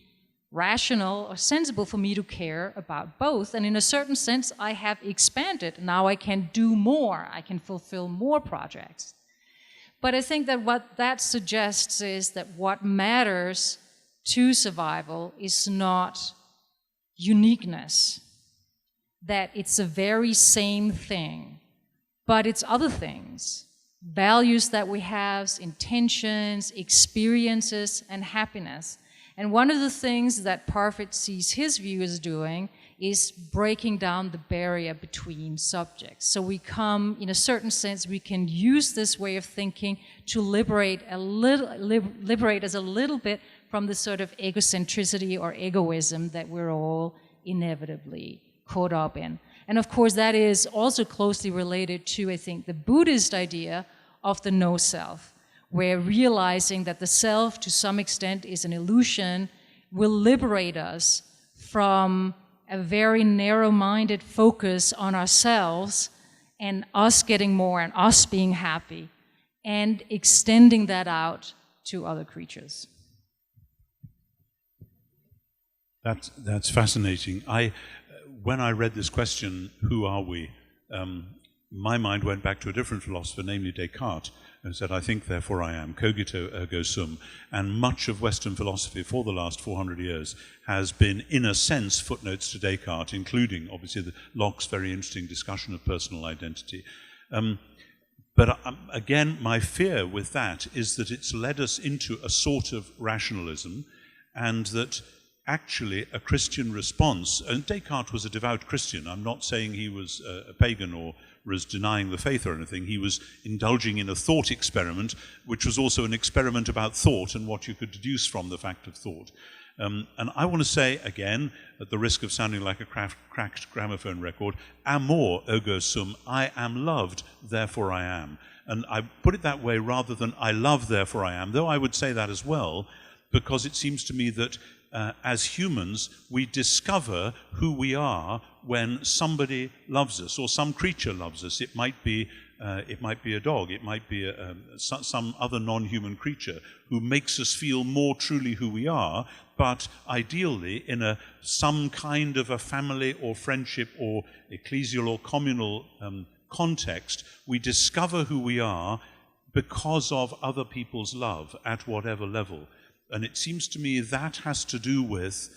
rational or sensible for me to care about both. And in a certain sense, I have expanded. Now I can do more. I can fulfill more projects. But I think that what that suggests is that what matters to survival is not uniqueness, that it's the very same thing, but it's other things, values that we have, intentions, experiences, and happiness. And one of the things that Parfit sees his view as doing is breaking down the barrier between subjects. So we come, in a certain sense, we can use this way of thinking to liberate us a little bit from the sort of egocentricity or egoism that we're all inevitably caught up in. And of course, that is also closely related to, I think, the Buddhist idea of the no self, where realizing that the self, to some extent, is an illusion, will liberate us from a very narrow-minded focus on ourselves and us getting more and us being happy, and extending that out to other creatures. That's fascinating. When I read this question, who are we? My mind went back to a different philosopher, namely Descartes, and said, I think, therefore I am, cogito ergo sum. And much of Western philosophy for the last 400 years has been, in a sense, footnotes to Descartes, including, obviously, Locke's very interesting discussion of personal identity. But again, my fear with that is that it's led us into a sort of rationalism, and that actually a Christian response, and Descartes was a devout Christian, I'm not saying he was a pagan or was denying the faith or anything, he was indulging in a thought experiment, which was also an experiment about thought and what you could deduce from the fact of thought. And I want to say, again, at the risk of sounding like a cracked gramophone record, amor ergo sum, I am loved, therefore I am. And I put it that way rather than I love, therefore I am, though I would say that as well, because it seems to me that as humans, we discover who we are when somebody loves us or some creature loves us. It might be a dog, it might be some other non-human creature who makes us feel more truly who we are, but ideally in some kind of a family or friendship or ecclesial or communal context, we discover who we are because of other people's love at whatever level. And it seems to me that has to do with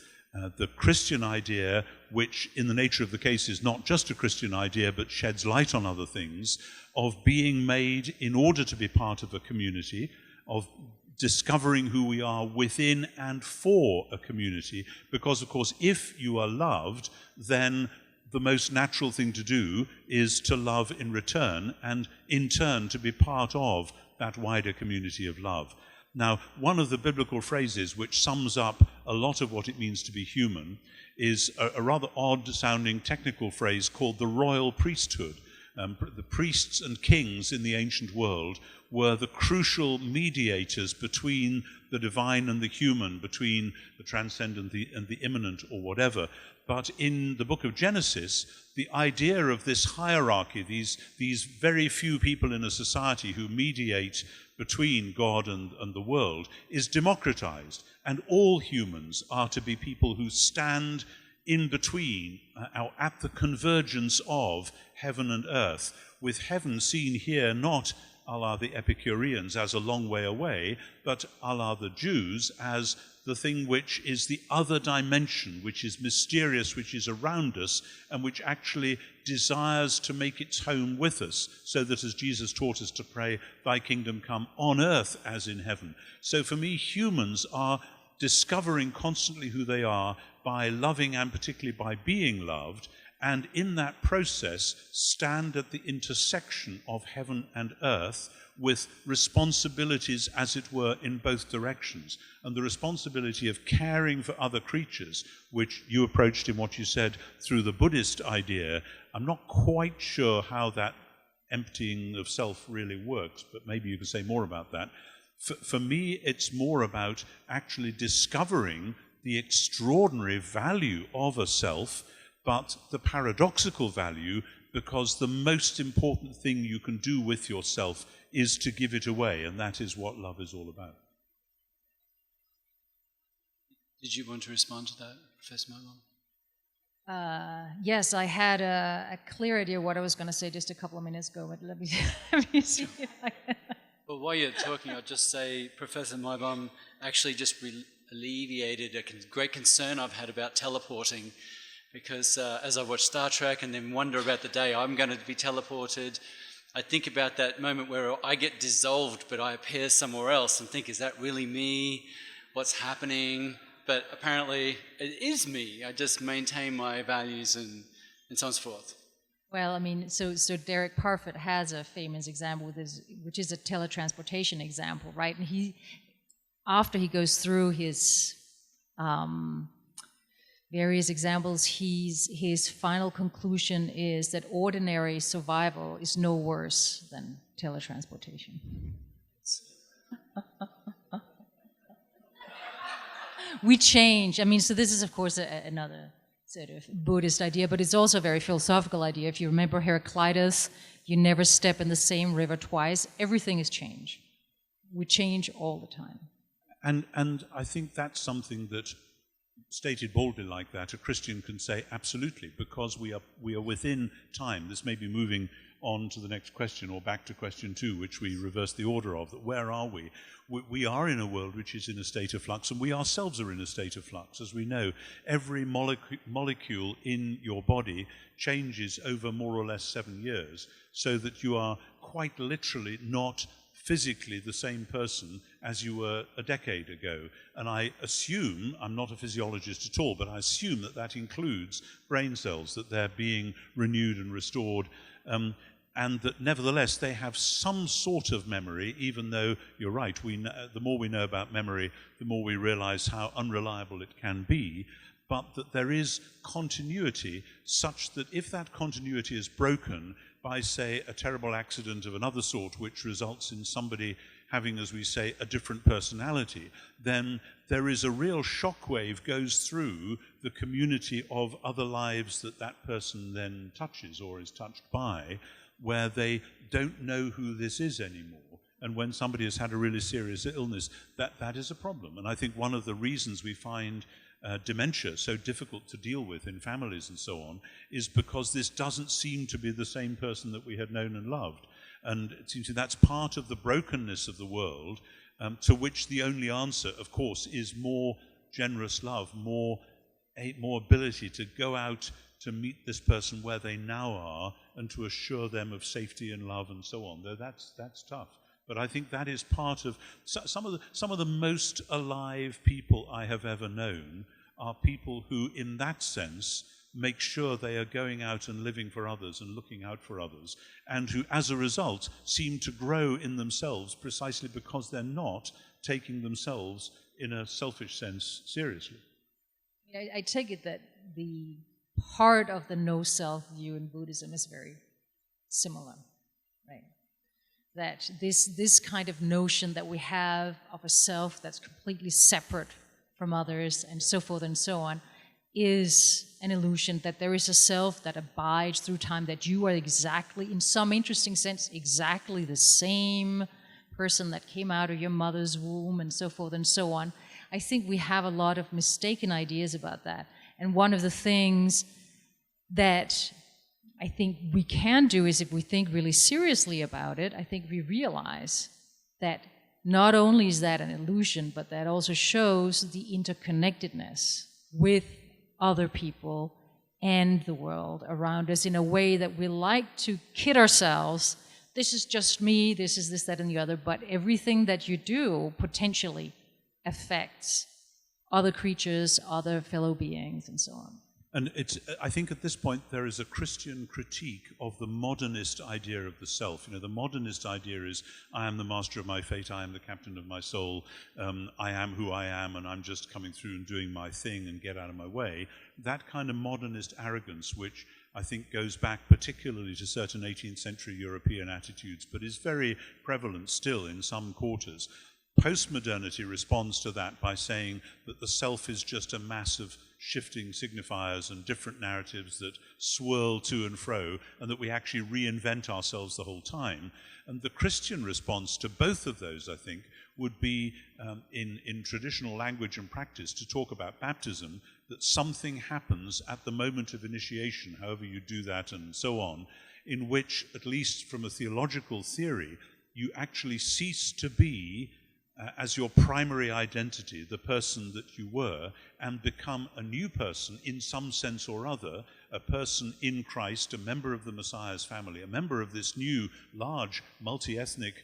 the Christian idea, which in the nature of the case is not just a Christian idea, but sheds light on other things, of being made in order to be part of a community, of discovering who we are within and for a community. Because, of course, if you are loved, then the most natural thing to do is to love in return, and in turn to be part of that wider community of love. Now, one of the biblical phrases which sums up a lot of what it means to be human is a rather odd-sounding technical phrase called the royal priesthood. The priests and kings in the ancient world were the crucial mediators between the divine and the human, between the transcendent and the immanent or whatever. But in the book of Genesis, the idea of this hierarchy, these very few people in a society who mediate between God and the world, is democratized. And all humans are to be people who stand in between, at the convergence of heaven and earth, with heaven seen here not a la the Epicureans as a long way away, but a la the Jews as the thing which is the other dimension, which is mysterious, which is around us, and which actually desires to make its home with us, so that as Jesus taught us to pray, thy kingdom come on earth as in heaven. So for me, humans are discovering constantly who they are by loving and particularly by being loved, and in that process stand at the intersection of heaven and earth with responsibilities, as it were, in both directions. And the responsibility of caring for other creatures, which you approached in what you said through the Buddhist idea, I'm not quite sure how that emptying of self really works, but maybe you can say more about that. For me, it's more about actually discovering the extraordinary value of a self, but the paradoxical value, because the most important thing you can do with yourself is to give it away, and that is what love is all about. Did you want to respond to that, Professor Maibaum? Yes, I had a clear idea what I was going to say just a couple of minutes ago, but let me see if I can. Well, while you're talking, I'll just say Professor Maibaum actually just alleviated a great concern I've had about teleporting, because as I watch Star Trek and then wonder about the day I'm going to be teleported, I think about that moment where I get dissolved but I appear somewhere else and think, is that really me? What's happening? But apparently it is me. I just maintain my values and so on and so forth. Well, I mean, so Derek Parfit has a famous example with which is a teletransportation example, right? And after he goes through his various examples, his final conclusion is that ordinary survival is no worse than teletransportation. We change. I mean, so this is, of course, another sort of Buddhist idea, but it's also a very philosophical idea. If you remember Heraclitus, you never step in the same river twice. Everything is change. We change all the time. And I think that's something that stated boldly like that, a Christian can say absolutely, because we are within time. This may be moving on to the next question or back to question 2, which we reverse the order of, that where are we? We are in a world which is in a state of flux, and we ourselves are in a state of flux. As we know, every molecule in your body changes over more or less 7 years, so that you are quite literally not physically the same person as you were a decade ago. And I assume, I'm not a physiologist at all, but I assume that that includes brain cells, that they're being renewed and restored, and that nevertheless they have some sort of memory, even though, you're right, the more we know about memory, the more we realize how unreliable it can be, but that there is continuity such that if that continuity is broken by, say, a terrible accident of another sort, which results in somebody having, as we say, a different personality, then there is a real shockwave goes through the community of other lives that that person then touches or is touched by, where they don't know who this is anymore. And when somebody has had a really serious illness, that is a problem. And I think one of the reasons we find dementia so difficult to deal with in families and so on is because this doesn't seem to be the same person that we had known and loved. And it seems to me that's part of the brokenness of the world, to which the only answer, of course, is more generous love, more ability to go out to meet this person where they now are and to assure them of safety and love and so on. Though that's tough. But I think that is part of some of the most alive people I have ever known are people who, in that sense, make sure they are going out and living for others and looking out for others, and who, as a result, seem to grow in themselves precisely because they're not taking themselves, in a selfish sense, seriously. I take it that the part of the no-self view in Buddhism is very similar, right? That this kind of notion that we have of a self that's completely separate from others and so forth and so on is an illusion, that there is a self that abides through time, that you are exactly, in some interesting sense, exactly the same person that came out of your mother's womb and so forth and so on. I think we have a lot of mistaken ideas about that. And one of the things that I think we can do is, if we think really seriously about it, I think we realize that not only is that an illusion, but that also shows the interconnectedness with other people and the world around us in a way that we like to kid ourselves. This is just me, this is this, that, and the other, but everything that you do potentially affects other creatures, other fellow beings, and so on. And I think at this point there is a Christian critique of the modernist idea of the self. You know, the modernist idea is, I am the master of my fate, I am the captain of my soul, I am who I am, and I'm just coming through and doing my thing and get out of my way. That kind of modernist arrogance, which I think goes back particularly to certain 18th century European attitudes, but is very prevalent still in some quarters. Postmodernity responds to that by saying that the self is just a mass of shifting signifiers and different narratives that swirl to and fro, and that we actually reinvent ourselves the whole time. And the Christian response to both of those, I think, would be, in traditional language and practice, to talk about baptism, that something happens at the moment of initiation, however you do that and so on, in which, at least from a theological theory, you actually cease to be as your primary identity, the person that you were, and become a new person in some sense or other, a person in Christ, a member of the Messiah's family, a member of this new, large, multi-ethnic,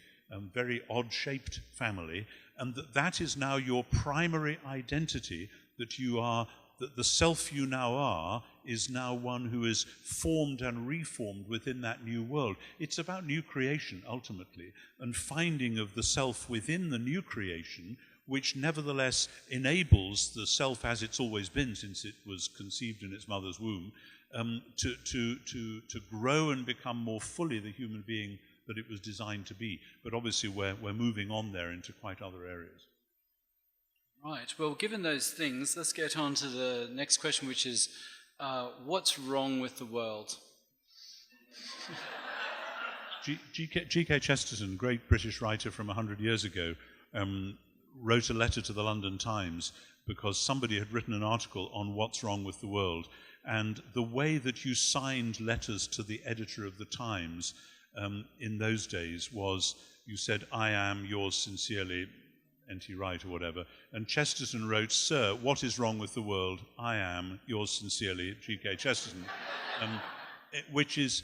very odd-shaped family, and that is now your primary identity, that you are, that the self you now are is now one who is formed and reformed within that new world. It's about new creation, ultimately, and finding of the self within the new creation, which nevertheless enables the self as it's always been since it was conceived in its mother's womb, to grow and become more fully the human being that it was designed to be. But obviously we're moving on there into quite other areas. Right, well, given those things, let's get on to the next question, which is, what's wrong with the world? G.K. Chesterton, great British writer from 100 years ago, wrote a letter to the London Times because somebody had written an article on what's wrong with the world. And the way that you signed letters to the editor of the Times in those days was, you said, "I am yours sincerely, N.T. Wright," or whatever. And Chesterton wrote, "Sir, what is wrong with the world? I am yours sincerely, G.K. Chesterton." Which is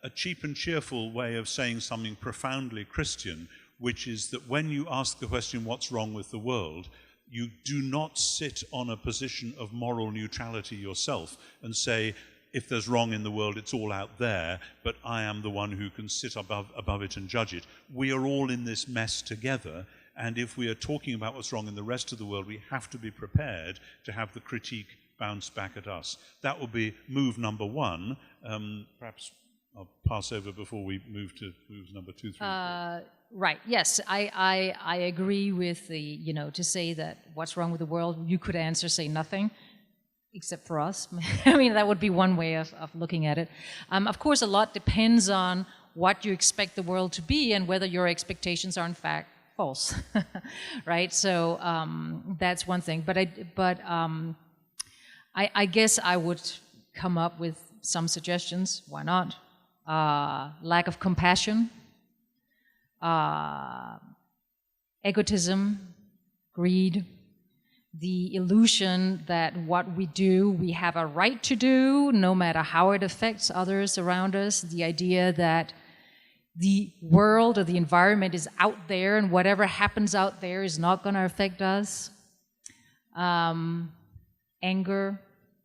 a cheap and cheerful way of saying something profoundly Christian, which is that when you ask the question, what's wrong with the world, you do not sit on a position of moral neutrality yourself and say, if there's wrong in the world, it's all out there, but I am the one who can sit above it and judge it. We are all in this mess together, and if we are talking about what's wrong in the rest of the world, we have to be prepared to have the critique bounce back at us. That will be move number one. Perhaps I'll pass over before we move to moves number 2, 3, 4. Right. Yes, I agree with the, to say that what's wrong with the world, you could answer, say nothing, except for us. I mean, that would be one way of looking at it. Of course, a lot depends on what you expect the world to be and whether your expectations are in fact false, right? So that's one thing. But I guess I would come up with some suggestions. Why not? Lack of compassion, egotism, greed, the illusion that what we do, we have a right to do, no matter how it affects others around us, the idea that the world or the environment is out there and whatever happens out there is not going to affect us, anger,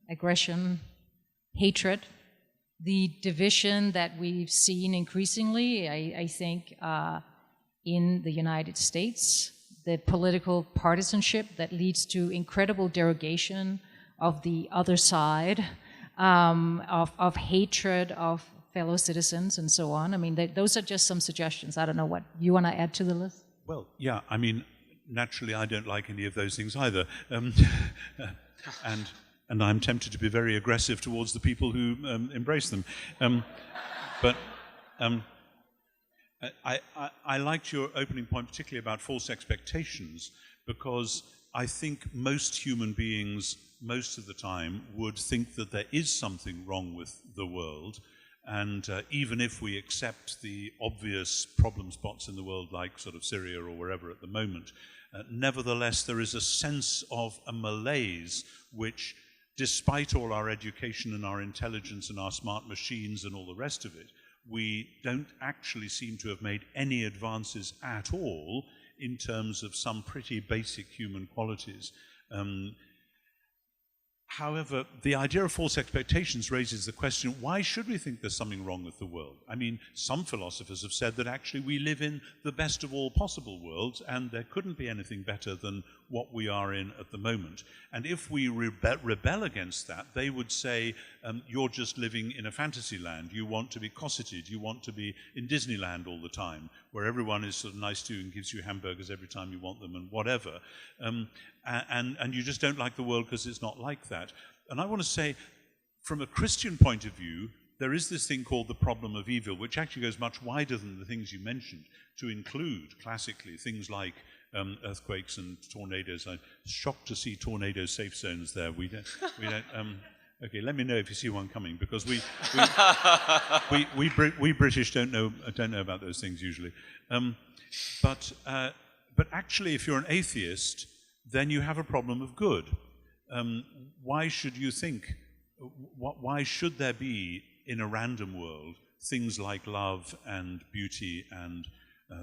aggression, hatred, the division that we've seen increasingly, I think, in the United States, the political partisanship that leads to incredible derogation of the other side, of hatred of fellow citizens and so on. I mean, those are just some suggestions. I don't know what you want to add to the list? Well, yeah, I mean, naturally I don't like any of those things either. And I'm tempted to be very aggressive towards the people who embrace them. I liked your opening point, particularly about false expectations, because I think most human beings, most of the time, would think that there is something wrong with the world. And even if we accept the obvious problem spots in the world, like sort of Syria or wherever at the moment, nevertheless, there is a sense of a malaise which, despite all our education and our intelligence and our smart machines and all the rest of it, we don't actually seem to have made any advances at all in terms of some pretty basic human qualities. However, the idea of false expectations raises the question, why should we think there's something wrong with the world? I mean, some philosophers have said that actually we live in the best of all possible worlds, and there couldn't be anything better than what we are in at the moment. And if we rebel against that, they would say, you're just living in a fantasy land. You want to be cosseted. You want to be in Disneyland all the time, where everyone is sort of nice to you and gives you hamburgers every time you want them and whatever. And you just don't like the world because it's not like that. And I want to say, from a Christian point of view, there is this thing called the problem of evil, which actually goes much wider than the things you mentioned, to include, classically, things like earthquakes and tornadoes. I'm shocked to see tornado safe zones there. We don't. Okay, let me know if you see one coming, because we British don't know about those things usually. But actually, if you're an atheist, then you have a problem of good. Why should you think? Why should there be in a random world things like love and beauty and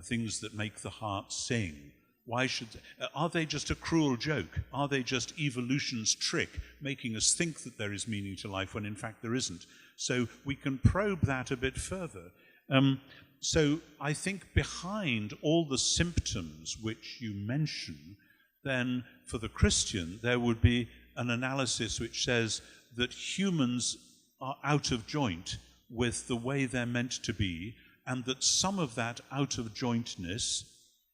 things that make the heart sing? Why should are they just a cruel joke? Are they just evolution's trick, making us think that there is meaning to life when in fact there isn't? So we can probe that a bit further. So I think behind all the symptoms which you mention, then for the Christian there would be an analysis which says that humans are out of joint with the way they're meant to be, and that some of that out-of-jointness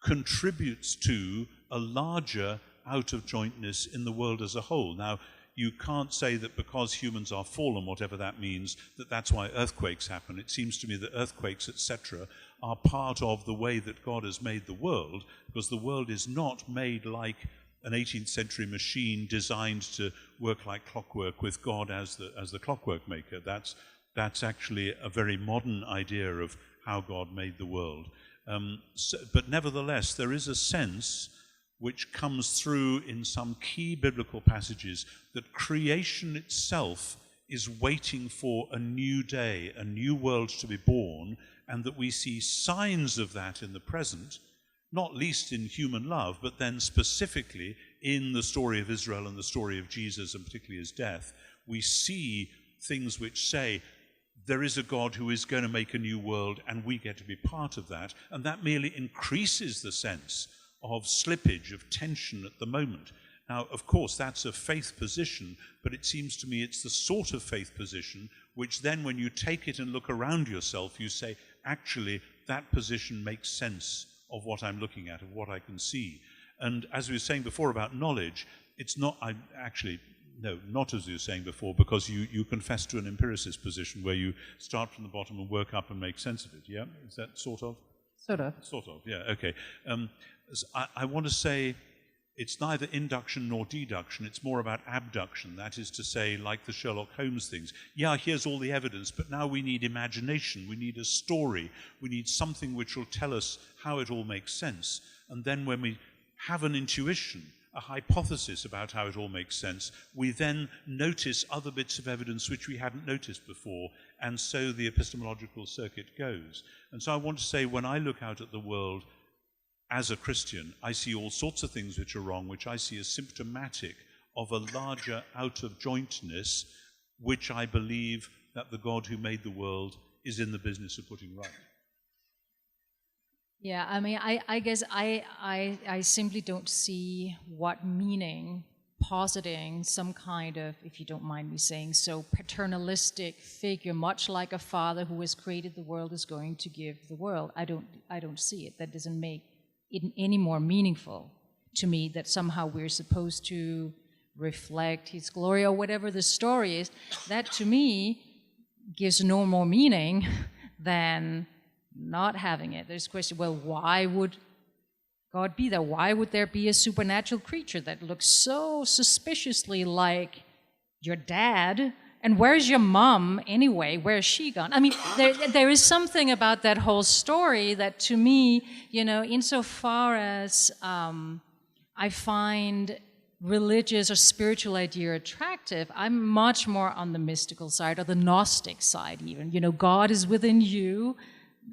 contributes to a larger out-of-jointness in the world as a whole. Now, you can't say that because humans are fallen, whatever that means, that that's why earthquakes happen. It seems to me that earthquakes, etc., are part of the way that God has made the world, because the world is not made like an 18th century machine designed to work like clockwork with God as the clockwork maker. That's actually a very modern idea of how God made the world. But nevertheless, there is a sense which comes through in some key biblical passages that creation itself is waiting for a new day, a new world to be born, and that we see signs of that in the present, not least in human love, but then specifically in the story of Israel and the story of Jesus, and particularly his death. We see things which say there is a God who is going to make a new world, and we get to be part of that, and that merely increases the sense of slippage, of tension at the moment. Now, of course, that's a faith position, but it seems to me it's the sort of faith position which then, when you take it and look around yourself, you say, actually, that position makes sense of what I'm looking at, of what I can see. And as we were saying before about knowledge, it's not, not as you were saying before, because you confess to an empiricist position where you start from the bottom and work up and make sense of it, yeah? Is that sort of? Sort of. Sort of, yeah, okay. I want to say it's neither induction nor deduction, it's more about abduction. That is to say, like the Sherlock Holmes things. Yeah, here's all the evidence, but now we need imagination, we need a story, we need something which will tell us how it all makes sense. And then when we have an intuition, a hypothesis about how it all makes sense, we then notice other bits of evidence which we hadn't noticed before, and so the epistemological circuit goes. And so I want to say, when I look out at the world, as a Christian, I see all sorts of things which are wrong, which I see as symptomatic of a larger out-of-jointness, which I believe that the God who made the world is in the business of putting right. Yeah, I mean, I guess I simply don't see what meaning positing some kind of, if you don't mind me saying so, paternalistic figure, much like a father who has created the world is going to give the world. I don't see it. That doesn't make it any more meaningful to me, that somehow we're supposed to reflect his glory or whatever the story is. That to me gives no more meaning than not having it. There's a question, well, why would God be there? Why would there be a supernatural creature that looks so suspiciously like your dad? And where's your mom anyway? Where's she gone? I mean, there is something about that whole story that, to me, insofar as I find religious or spiritual idea attractive, I'm much more on the mystical side, or the Gnostic side even. God is within you,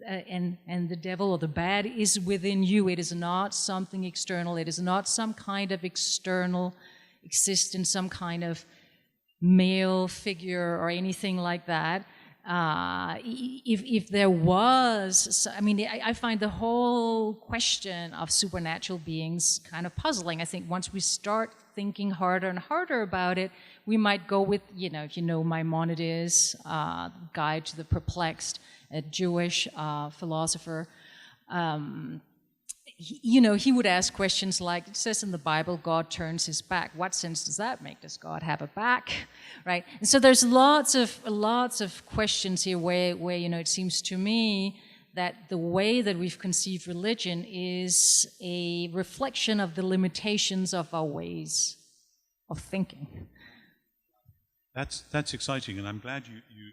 and the devil or the bad is within you. It is not something external. It is not some kind of external existence, some kind of male figure or anything like that. If there was, I find the whole question of supernatural beings kind of puzzling. I think once we start thinking harder and harder about it, we might go with, Maimonides, Guide to the Perplexed, a Jewish philosopher. He would ask questions like, it says in the Bible, God turns his back. What sense does that make? Does God have a back? Right? And so there's lots of questions here where it seems to me that the way that we've conceived religion is a reflection of the limitations of our ways of thinking. That's exciting, and I'm glad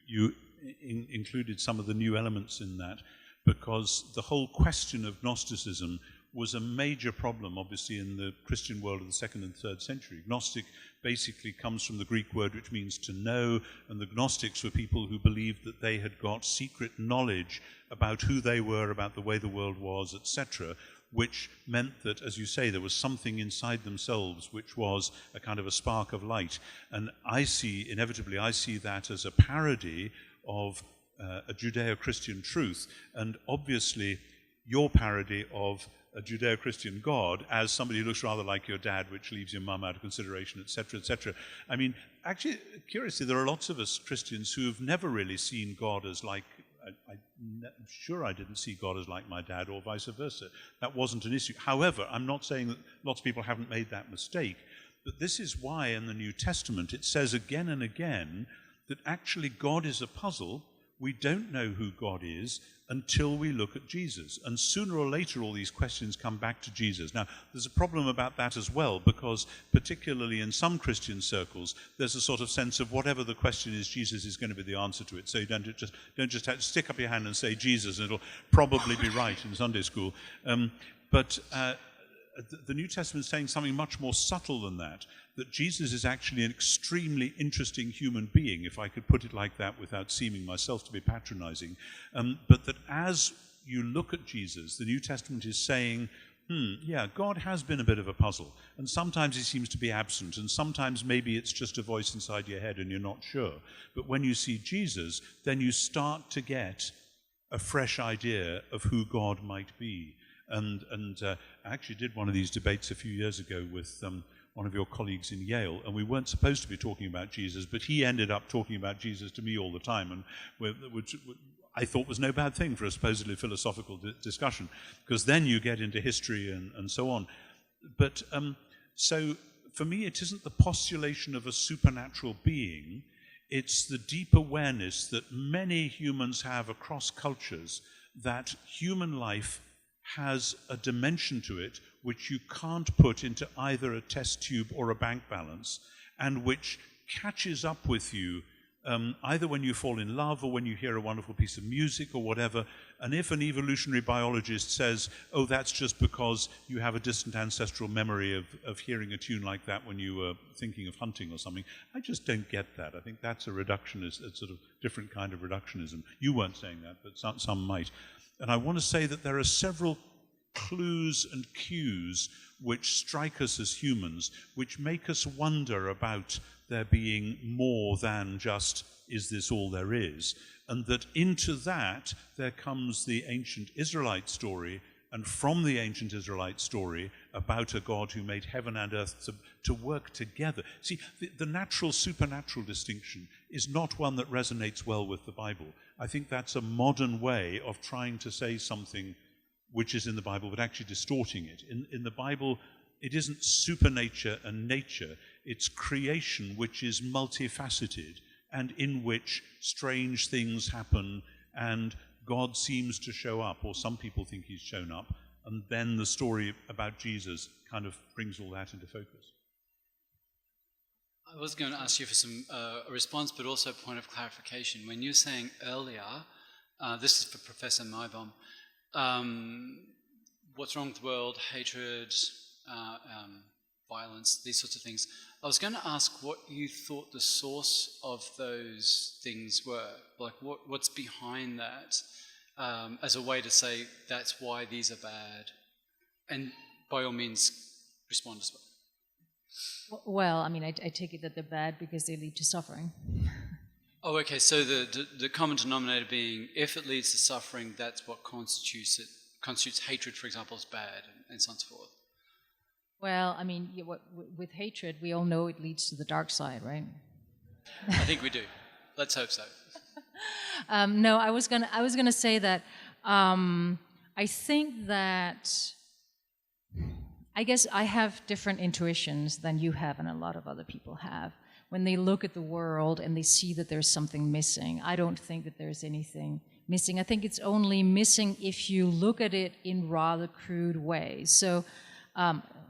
you included some of the new elements in that, because the whole question of Gnosticism was a major problem, obviously, in the Christian world of the 2nd and 3rd century. Gnostic basically comes from the Greek word which means to know, and the Gnostics were people who believed that they had got secret knowledge about who they were, about the way the world was, etc., which meant that, as you say, there was something inside themselves which was a kind of a spark of light. And I see that as a parody of a Judeo-Christian truth, and obviously your parody of a Judeo-Christian God as somebody who looks rather like your dad, which leaves your mum out of consideration, etc., etc. I mean, actually, curiously, there are lots of us Christians who have never really seen God as like, I'm sure I didn't see God as like my dad, or vice versa. That wasn't an issue. However, I'm not saying that lots of people haven't made that mistake, but this is why in the New Testament it says again and again that actually God is a puzzle we don't know who God is until we look at Jesus. And sooner or later, all these questions come back to Jesus. Now, there's a problem about that as well, because particularly in some Christian circles, there's a sort of sense of whatever the question is, Jesus is going to be the answer to it. So you don't just have to stick up your hand and say Jesus, and it'll probably be right in Sunday school. But the New Testament is saying something much more subtle than that Jesus is actually an extremely interesting human being, if I could put it like that without seeming myself to be patronizing, but that as you look at Jesus, the New Testament is saying, yeah, God has been a bit of a puzzle, and sometimes he seems to be absent, and sometimes maybe it's just a voice inside your head and you're not sure. But when you see Jesus, then you start to get a fresh idea of who God might be. And I actually did one of these debates a few years ago with one of your colleagues in Yale, and we weren't supposed to be talking about Jesus, but he ended up talking about Jesus to me all the time, and which I thought was no bad thing for a supposedly philosophical discussion, because then you get into history and so on. But so for me, it isn't the postulation of a supernatural being, it's the deep awareness that many humans have across cultures that human life has a dimension to it which you can't put into either a test tube or a bank balance, and which catches up with you either when you fall in love or when you hear a wonderful piece of music or whatever. And if an evolutionary biologist says, oh, that's just because you have a distant ancestral memory of hearing a tune like that when you were thinking of hunting or something, I just don't get that. I think that's a reductionist, a sort of different kind of reductionism. You weren't saying that, but some might. And I want to say that there are several clues and cues which strike us as humans, which make us wonder about there being more than just, is this all there is? And that into that there comes the ancient Israelite story, and from the ancient Israelite story about a God who made heaven and earth to work together. See, the natural-supernatural distinction is not one that resonates well with the Bible. I think that's a modern way of trying to say something which is in the Bible, but actually distorting it. In the Bible, it isn't supernature and nature, it's creation which is multifaceted and in which strange things happen and God seems to show up, or some people think he's shown up, and then the story about Jesus kind of brings all that into focus. I was going to ask you for some a response, but also a point of clarification. When you were saying earlier, this is for Professor Maibaum, what's wrong with the world, hatred, violence, these sorts of things. I was going to ask what you thought the source of those things were, like what's behind that, as a way to say that's why these are bad. And by all means, respond as well. Well, I mean, I take it that they're bad because they lead to suffering. Oh, okay, so the common denominator being, if it leads to suffering, that's what constitutes it. Constitutes hatred, for example, as bad, and so on and so forth. Well, I mean, with hatred, we all know it leads to the dark side, right? I think we do. Let's hope so. No, I was gonna say that I think that I guess I have different intuitions than you have and a lot of other people have. When they look at the world and they see that there's something missing, I don't think that there's anything missing. I think it's only missing if you look at it in rather crude ways. So,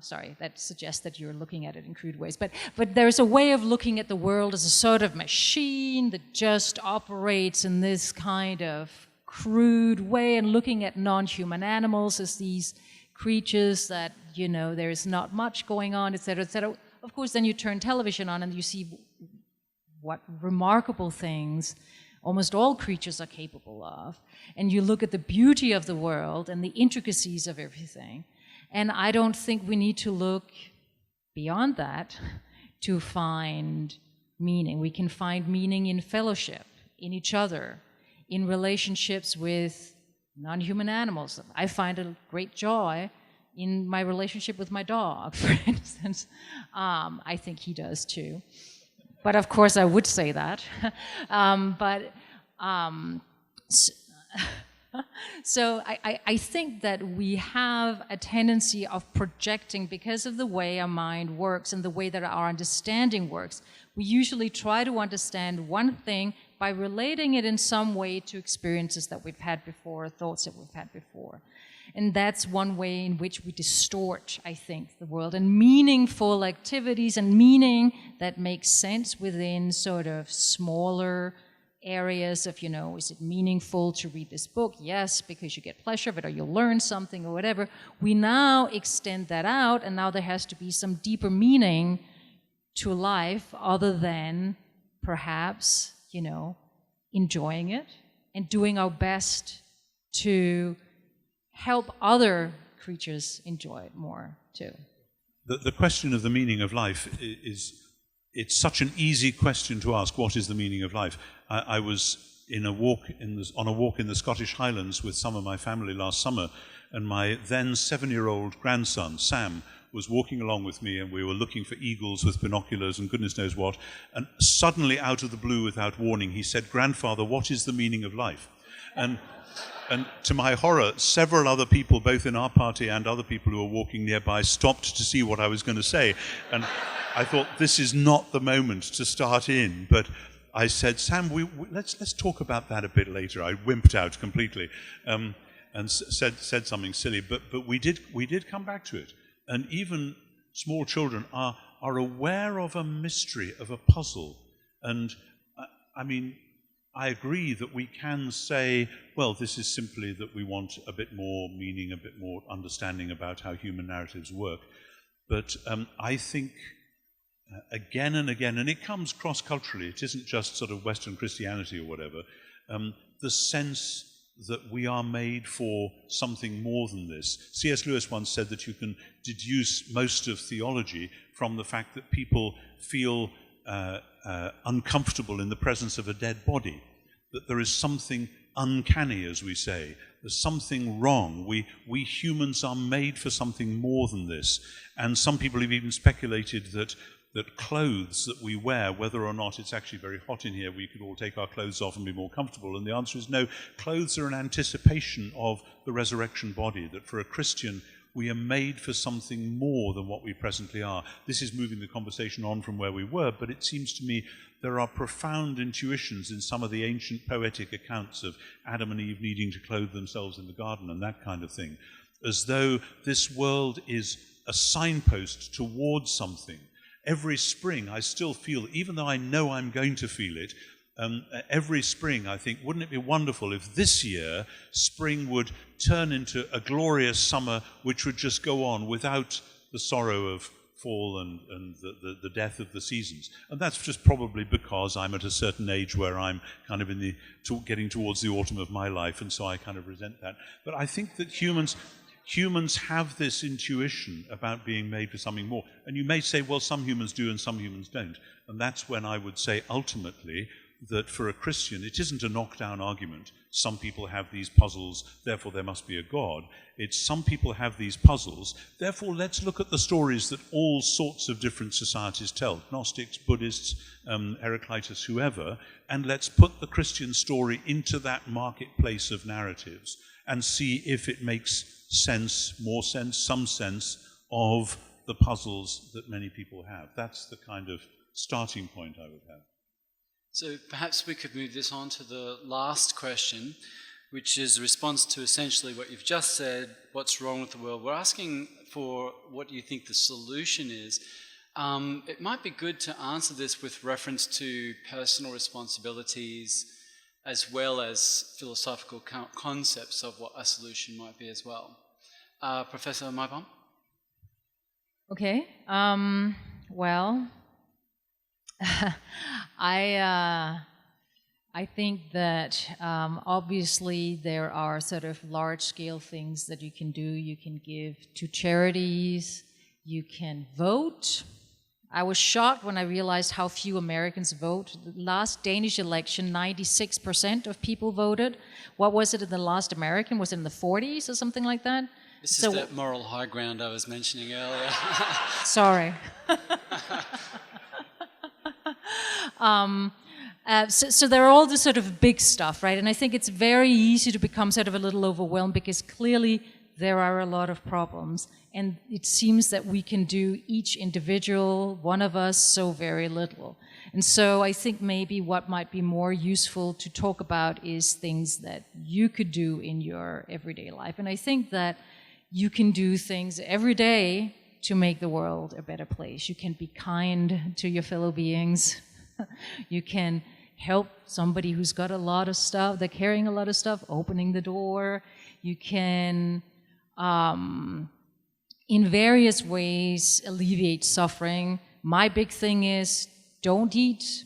sorry, that suggests that you're looking at it in crude ways. But there's a way of looking at the world as a sort of machine that just operates in this kind of crude way, and looking at non-human animals as these creatures that, you know, there's not much going on, et cetera, et cetera. Of course, then you turn television on and you see what remarkable things almost all creatures are capable of. And you look at the beauty of the world and the intricacies of everything. And I don't think we need to look beyond that to find meaning. We can find meaning in fellowship, in each other, in relationships with non-human animals. I find a great joy in my relationship with my dog, for instance. I think he does too. But of course I would say that. So I think that we have a tendency of projecting, because of the way our mind works and the way that our understanding works. We usually try to understand one thing by relating it in some way to experiences that we've had before, thoughts that we've had before. And that's one way in which we distort, I think, the world. And meaningful activities and meaning that makes sense within sort of smaller areas of, is it meaningful to read this book? Yes, because you get pleasure of it, or you'll learn something or whatever. We now extend that out, and now there has to be some deeper meaning to life other than perhaps, enjoying it and doing our best to help other creatures enjoy it more too. The question of the meaning of life it's such an easy question to ask. What is the meaning of life? I was on a walk in the Scottish Highlands with some of my family last summer, and my then 7-year-old grandson, Sam, was walking along with me, and we were looking for eagles with binoculars and goodness knows what, and suddenly, out of the blue, without warning, he said, "Grandfather, what is the meaning of life?" And to my horror, several other people, both in our party and other people who were walking nearby, stopped to see what I was going to say. And I thought, this is not the moment to start in. But I said, "Sam, let's talk about that a bit later." I wimped out completely and said something silly. But we did come back to it. And even small children are aware of a mystery, of a puzzle. And I agree that we can say, well, this is simply that we want a bit more meaning, a bit more understanding about how human narratives work. But I think, again and again, and it comes cross-culturally, it isn't just sort of Western Christianity or whatever, the sense that we are made for something more than this. C.S. Lewis once said that you can deduce most of theology from the fact that people feel uncomfortable in the presence of a dead body, that there is something uncanny, as we say. There's something wrong. We humans are made for something more than this. And some people have even speculated that clothes that we wear, whether or not it's actually very hot in here, we could all take our clothes off and be more comfortable. And the answer is no. Clothes are an anticipation of the resurrection body, that for a Christian, we are made for something more than what we presently are. This is moving the conversation on from where we were, but it seems to me there are profound intuitions in some of the ancient poetic accounts of Adam and Eve needing to clothe themselves in the garden and that kind of thing, as though this world is a signpost towards something. Every spring I still feel, even though I know I'm going to feel it, every spring I think, wouldn't it be wonderful if this year spring would turn into a glorious summer which would just go on without the sorrow of fall and the death of the seasons. And that's just probably because I'm at a certain age where I'm kind of getting towards the autumn of my life, and so I kind of resent that. But I think that humans have this intuition about being made for something more. And you may say, well, some humans do and some humans don't. And that's when I would say, ultimately, that for a Christian, it isn't a knockdown argument. Some people have these puzzles, therefore there must be a God. It's some people have these puzzles, therefore let's look at the stories that all sorts of different societies tell, Gnostics, Buddhists, Heraclitus, whoever, and let's put the Christian story into that marketplace of narratives and see if it makes sense, more sense, some sense of the puzzles that many people have. That's the kind of starting point I would have. So perhaps we could move this on to the last question, which is a response to essentially what you've just said, what's wrong with the world. We're asking for what you think the solution is. It might be good to answer this with reference to personal responsibilities as well as philosophical concepts of what a solution might be as well. Professor Maibom? Okay. Well, I think that obviously there are sort of large-scale things that you can do. You can give to charities. You can vote. I was shocked when I realized how few Americans vote. The last Danish election, 96% of people voted. What was it in the last American? Was it in the 40s or something like that? This is that moral high ground I was mentioning earlier. Sorry. So there are all this sort of big stuff, right? And I think it's very easy to become sort of a little overwhelmed because clearly there are a lot of problems, and it seems that we can do, each individual, one of us, so very little. And so I think maybe what might be more useful to talk about is things that you could do in your everyday life. And I think that you can do things every day to make the world a better place. You can be kind to your fellow beings. You can help somebody who's got a lot of stuff, they're carrying a lot of stuff, opening the door. You can, in various ways, alleviate suffering. My big thing is, don't eat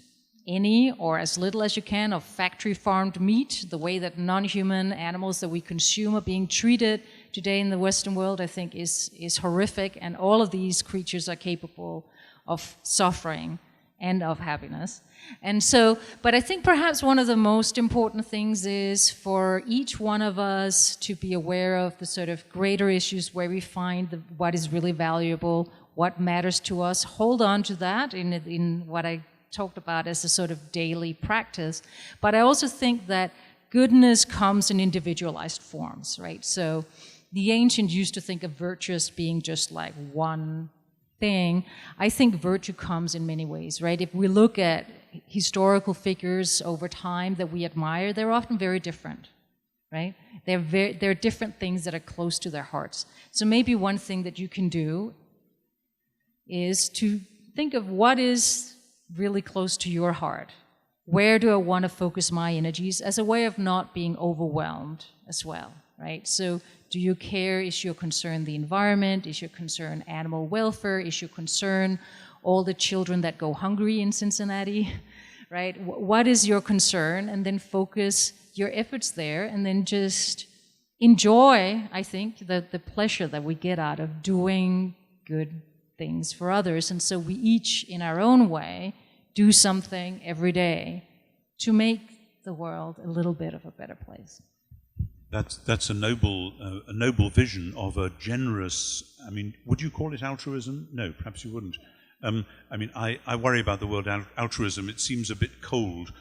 any or as little as you can of factory farmed meat. The way that non-human animals that we consume are being treated today in the Western world, I think, is horrific, and all of these creatures are capable of suffering and of happiness. And so, but I think perhaps one of the most important things is for each one of us to be aware of the sort of greater issues where we find what is really valuable, what matters to us, hold on to that in what I talked about as a sort of daily practice. But I also think that goodness comes in individualized forms, right? So the ancients used to think of virtue as being just like one thing. I think virtue comes in many ways, right? If we look at historical figures over time that we admire, they're often very different, right? They're different things that are close to their hearts. So maybe one thing that you can do is to think of what is really close to your heart. Where do I want to focus my energies as a way of not being overwhelmed as well, right? So do you care? Is your concern the environment? Is your concern animal welfare? Is your concern all the children that go hungry in Cincinnati, right? What is your concern? And then focus your efforts there, and then just enjoy, I think, the pleasure that we get out of doing good things for others. And so we each, in our own way, do something every day to make the world a little bit of a better place. That's a noble vision of a generous, I mean, would you call it altruism? No, perhaps you wouldn't. I mean, I worry about the word altruism. It seems a bit cold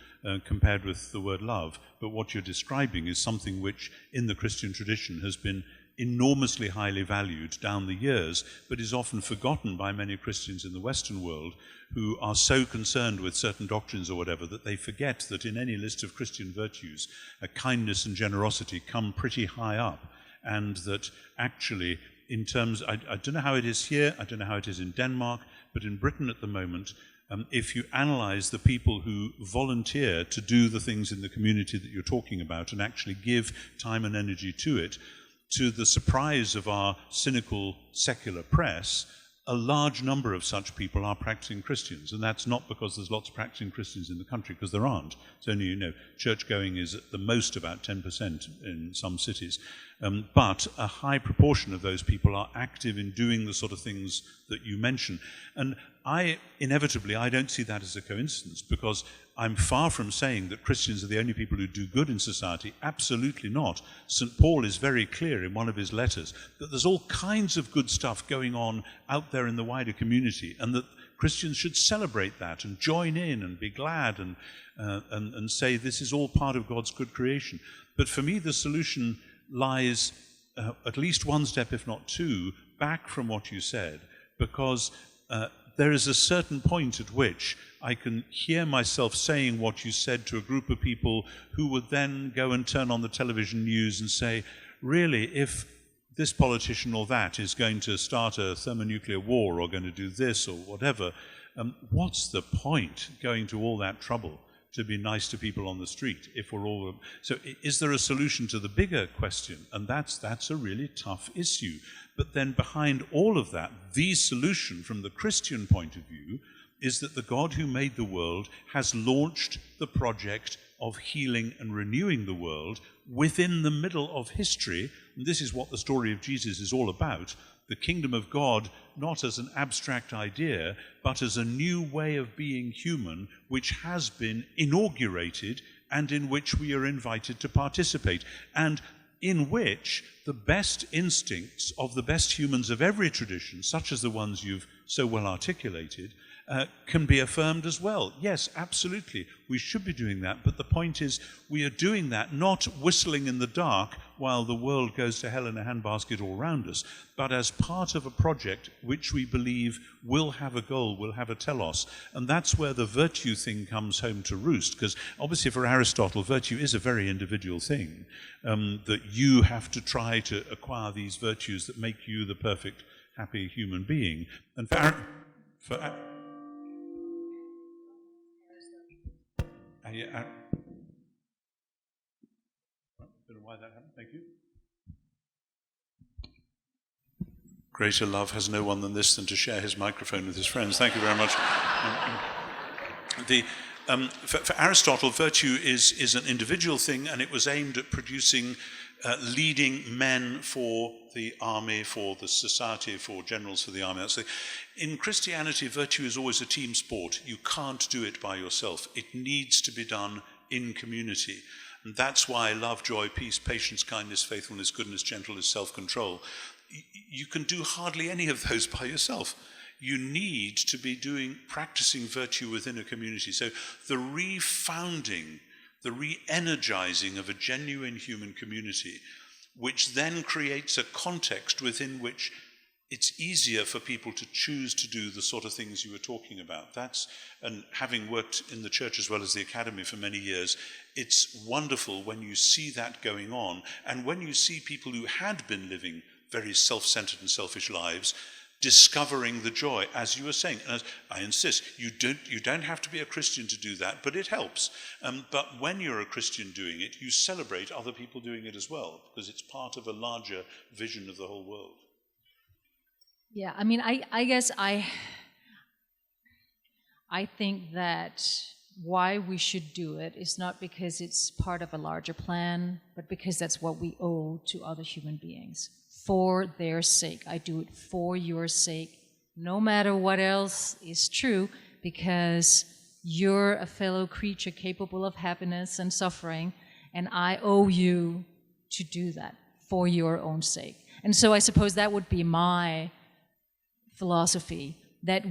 compared with the word love, but what you're describing is something which in the Christian tradition has been enormously highly valued down the years, but is often forgotten by many Christians in the Western world who are so concerned with certain doctrines or whatever that they forget that in any list of Christian virtues, kindness and generosity come pretty high up, and that actually in terms, I don't know how it is here, I don't know how it is in Denmark, but in Britain at the moment, if you analyze the people who volunteer to do the things in the community that you're talking about and actually give time and energy to it, to the surprise of our cynical secular press, a large number of such people are practicing Christians. And that's not because there's lots of practicing Christians in the country, because there aren't. It's only, church-going is at the most about 10% in some cities. But a high proportion of those people are active in doing the sort of things that you mention. And I don't see that as a coincidence, because I'm far from saying that Christians are the only people who do good in society. Absolutely not. St. Paul is very clear in one of his letters that there's all kinds of good stuff going on out there in the wider community, and that Christians should celebrate that and join in and be glad and say this is all part of God's good creation. But for me, the solution lies at least one step, if not two, back from what you said, because there is a certain point at which I can hear myself saying what you said to a group of people who would then go and turn on the television news and say, really, if this politician or that is going to start a thermonuclear war or going to do this or whatever, what's the point going to all that trouble to be nice to people on the street if we're all... So is there a solution to the bigger question? And that's a really tough issue. But then behind all of that, the solution from the Christian point of view is that the God who made the world has launched the project of healing and renewing the world within the middle of history. And this is what the story of Jesus is all about. The kingdom of God, not as an abstract idea, but as a new way of being human, which has been inaugurated and in which we are invited to participate, and in which the best instincts of the best humans of every tradition, such as the ones you've so well articulated, can be affirmed as well. Yes, absolutely, we should be doing that, but the point is we are doing that not whistling in the dark while the world goes to hell in a handbasket all around us, but as part of a project which we believe will have a goal, will have a telos, and that's where the virtue thing comes home to roost, because obviously for Aristotle, virtue is a very individual thing, that you have to try to acquire these virtues that make you the perfect, happy human being. And I don't know why that happened. Thank you. Greater love has no one than this than to share his microphone with his friends. Thank you very much. For Aristotle, virtue is an individual thing, and it was aimed at producing leading men for the army, for the society, for generals for the army. In Christianity, virtue is always a team sport. You can't do it by yourself. It needs to be done in community. And that's why love, joy, peace, patience, kindness, faithfulness, goodness, gentleness, self-control. You can do hardly any of those by yourself. You need to be practicing virtue within a community. So the refounding, the re-energizing of a genuine human community, which then creates a context within which it's easier for people to choose to do the sort of things you were talking about. And having worked in the church as well as the academy for many years, it's wonderful when you see that going on, and when you see people who had been living very self-centered and selfish lives discovering the joy, as you were saying. And I insist, you don't have to be a Christian to do that, but it helps. But when you're a Christian doing it, you celebrate other people doing it as well, because it's part of a larger vision of the whole world. Yeah, I mean, I guess I think that why we should do it is not because it's part of a larger plan, but because that's what we owe to other human beings. For their sake. I do it for your sake, no matter what else is true, because you're a fellow creature capable of happiness and suffering, and I owe you to do that for your own sake. And so I suppose that would be my philosophy, that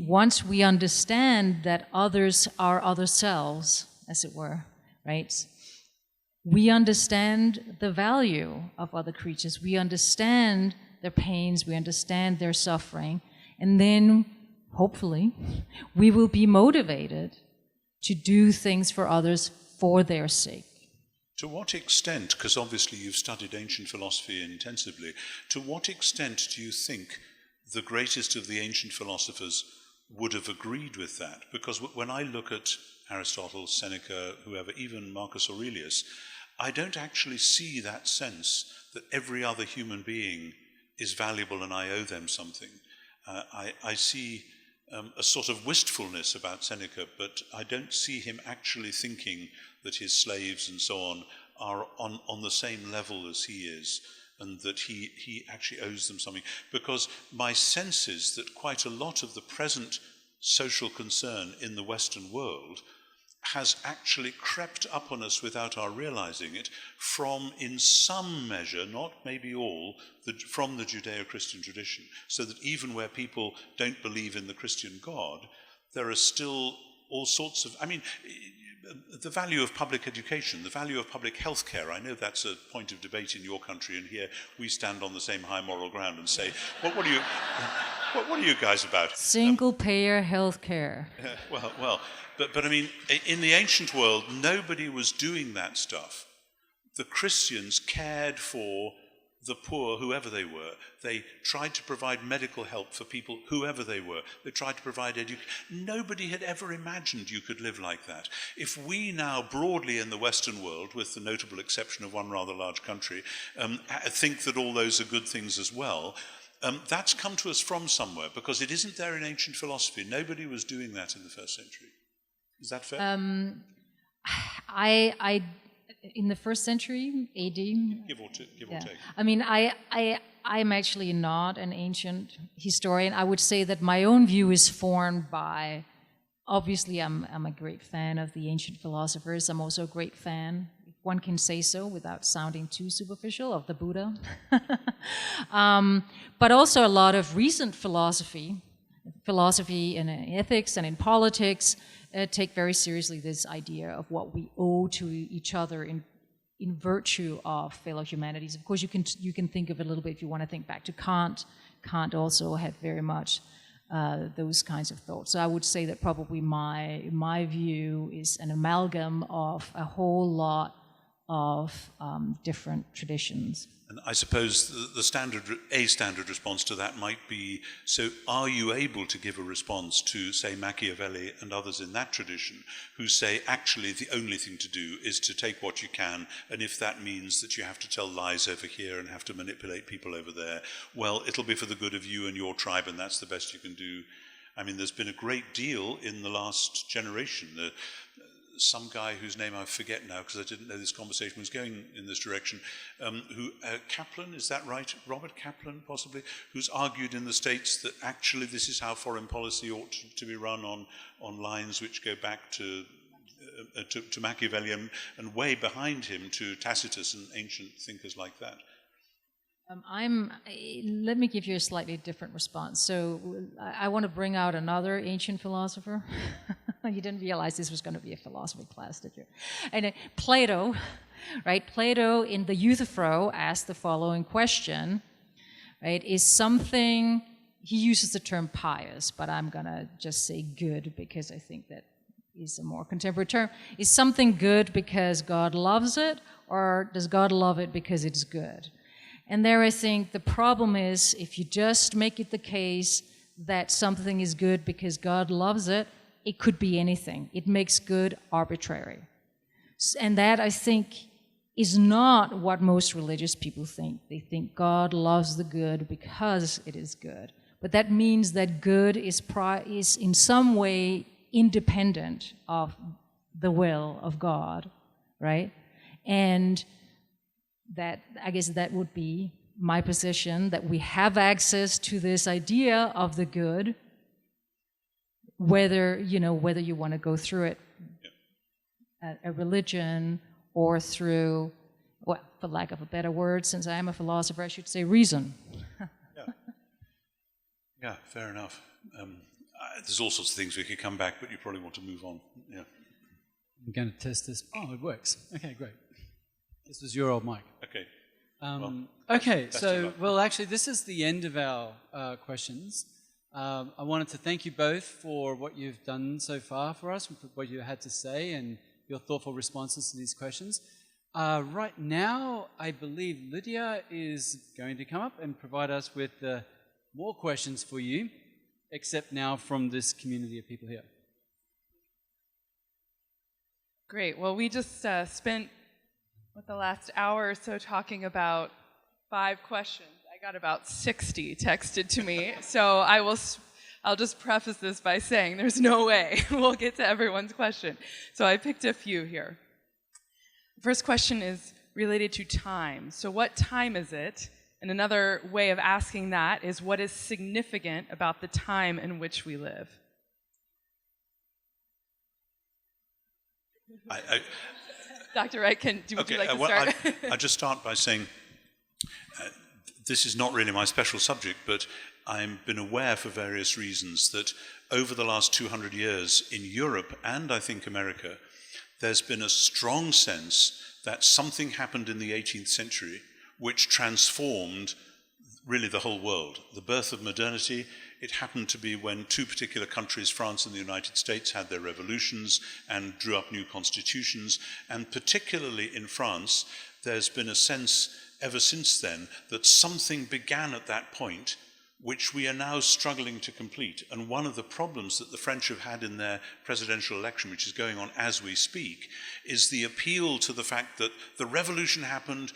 once we understand that others are other selves, as it were, right? We understand the value of other creatures. We understand their pains. We understand their suffering. And then, hopefully, we will be motivated to do things for others for their sake. To what extent, because obviously you've studied ancient philosophy intensively, to what extent do you think the greatest of the ancient philosophers would have agreed with that? Because when I look at Aristotle, Seneca, whoever, even Marcus Aurelius, I don't actually see that sense that every other human being is valuable and I owe them something. I see a sort of wistfulness about Seneca, but I don't see him actually thinking that his slaves and so on are on the same level as he is, and that he actually owes them something. Because my sense is that quite a lot of the present social concern in the Western world has actually crept up on us without our realizing it from, in some measure, not maybe all, from the Judeo-Christian tradition. So that even where people don't believe in the Christian God, there are still all sorts of, the value of public education, the value of public health care. I know that's a point of debate in your country, and here we stand on the same high moral ground and say, what are you guys about? Single-payer health care. But I mean, in the ancient world, nobody was doing that stuff. The Christians cared for the poor, whoever they were. They tried to provide medical help for people, whoever they were. They tried to provide education. Nobody had ever imagined you could live like that. If we now broadly in the Western world, with the notable exception of one rather large country, think that all those are good things as well, that's come to us from somewhere, because it isn't there in ancient philosophy. Nobody was doing that in the first century. Is that fair? In the first century, AD. Give or take. I mean, I'm actually not an ancient historian. I would say that my own view is formed by, obviously I'm a great fan of the ancient philosophers. I'm also a great fan, if one can say so without sounding too superficial, of the Buddha. But also a lot of recent philosophy, philosophy and in ethics and in politics take very seriously this idea of what we owe to each other in virtue of fellow humanities. Of course, you can think of it a little bit if you want to think back to Kant. Kant also had very much those kinds of thoughts. So I would say that probably my view is an amalgam of a whole lot of different traditions. And I suppose the standard response to that might be, so are you able to give a response to, say, Machiavelli and others in that tradition who say, actually, the only thing to do is to take what you can, and if that means that you have to tell lies over here and have to manipulate people over there, well, it'll be for the good of you and your tribe, and that's the best you can do. I mean, there's been a great deal in the last generation. Some guy whose name I forget now because I didn't know this conversation was going in this direction, Kaplan, is that right? Robert Kaplan, possibly, who's argued in the States that actually this is how foreign policy ought to be run on lines which go back to Machiavelli and way behind him to Tacitus and ancient thinkers like that. Let me give you a slightly different response. So I want to bring out another ancient philosopher. You didn't realize this was going to be a philosophy class, did you? And Plato, right? Plato in the Euthyphro asked the following question, right? Is something, he uses the term pious, but I'm going to just say good because I think that is a more contemporary term. Is something good because God loves it, or does God love it because it's good? And there I think the problem is if you just make it the case that something is good because God loves it, it could be anything. It makes good arbitrary. And that, I think, is not what most religious people think. They think God loves the good because it is good. But that means that good is in some way independent of the will of God, right? And that, I guess that would be my position, that we have access to this idea of the good, whether you want to go through it, a religion, or through, well, for lack of a better word, since I am a philosopher, I should say reason. Yeah, fair enough. There's all sorts of things we could come back, but you probably want to move on. Yeah. I'm going to test this. Oh, it works. Okay, great. This was your old mic. Okay. Okay, so, well, actually, this is the end of our questions. I wanted to thank you both for what you've done so far for us, for what you had to say and your thoughtful responses to these questions. Right now, I believe Lydia is going to come up and provide us with more questions for you, except now from this community of people here. Great. Well, we just spent the last hour or so talking about 5 questions. I got about 60 texted to me, so I'll just preface this by saying there's no way we'll get to everyone's question. So I picked a few here. The first question is related to time. So what time is it? And another way of asking that is, what is significant about the time in which we live? Dr. Wright, would you like to start? I'll just start by saying this is not really my special subject, but I've been aware for various reasons that over the last 200 years in Europe and I think America, there's been a strong sense that something happened in the 18th century which transformed really the whole world. The birth of modernity, it happened to be when 2 particular countries, France and the United States, had their revolutions and drew up new constitutions. And particularly in France, there's been a sense ever since then that something began at that point which we are now struggling to complete. And one of the problems that the French have had in their presidential election, which is going on as we speak, is the appeal to the fact that the revolution happened,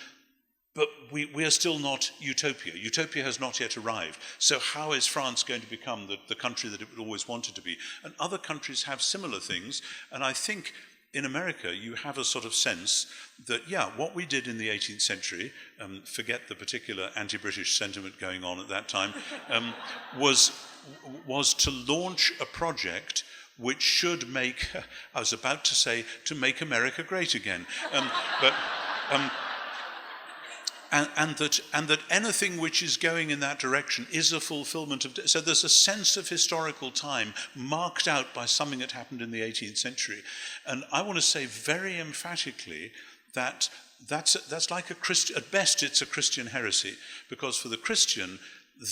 but we are still not utopia. Utopia has not yet arrived. So how is France going to become the country that it always wanted to be? And other countries have similar things. And I think in America, you have a sort of sense that, yeah, what we did in the 18th century, forget the particular anti-British sentiment going on at that time, was to launch a project which should make, I was about to say, to make America great again. and that anything which is going in that direction is a fulfillment of... So there's a sense of historical time marked out by something that happened in the 18th century. And I want to say very emphatically that that's like a Christian... At best, it's a Christian heresy, because for the Christian,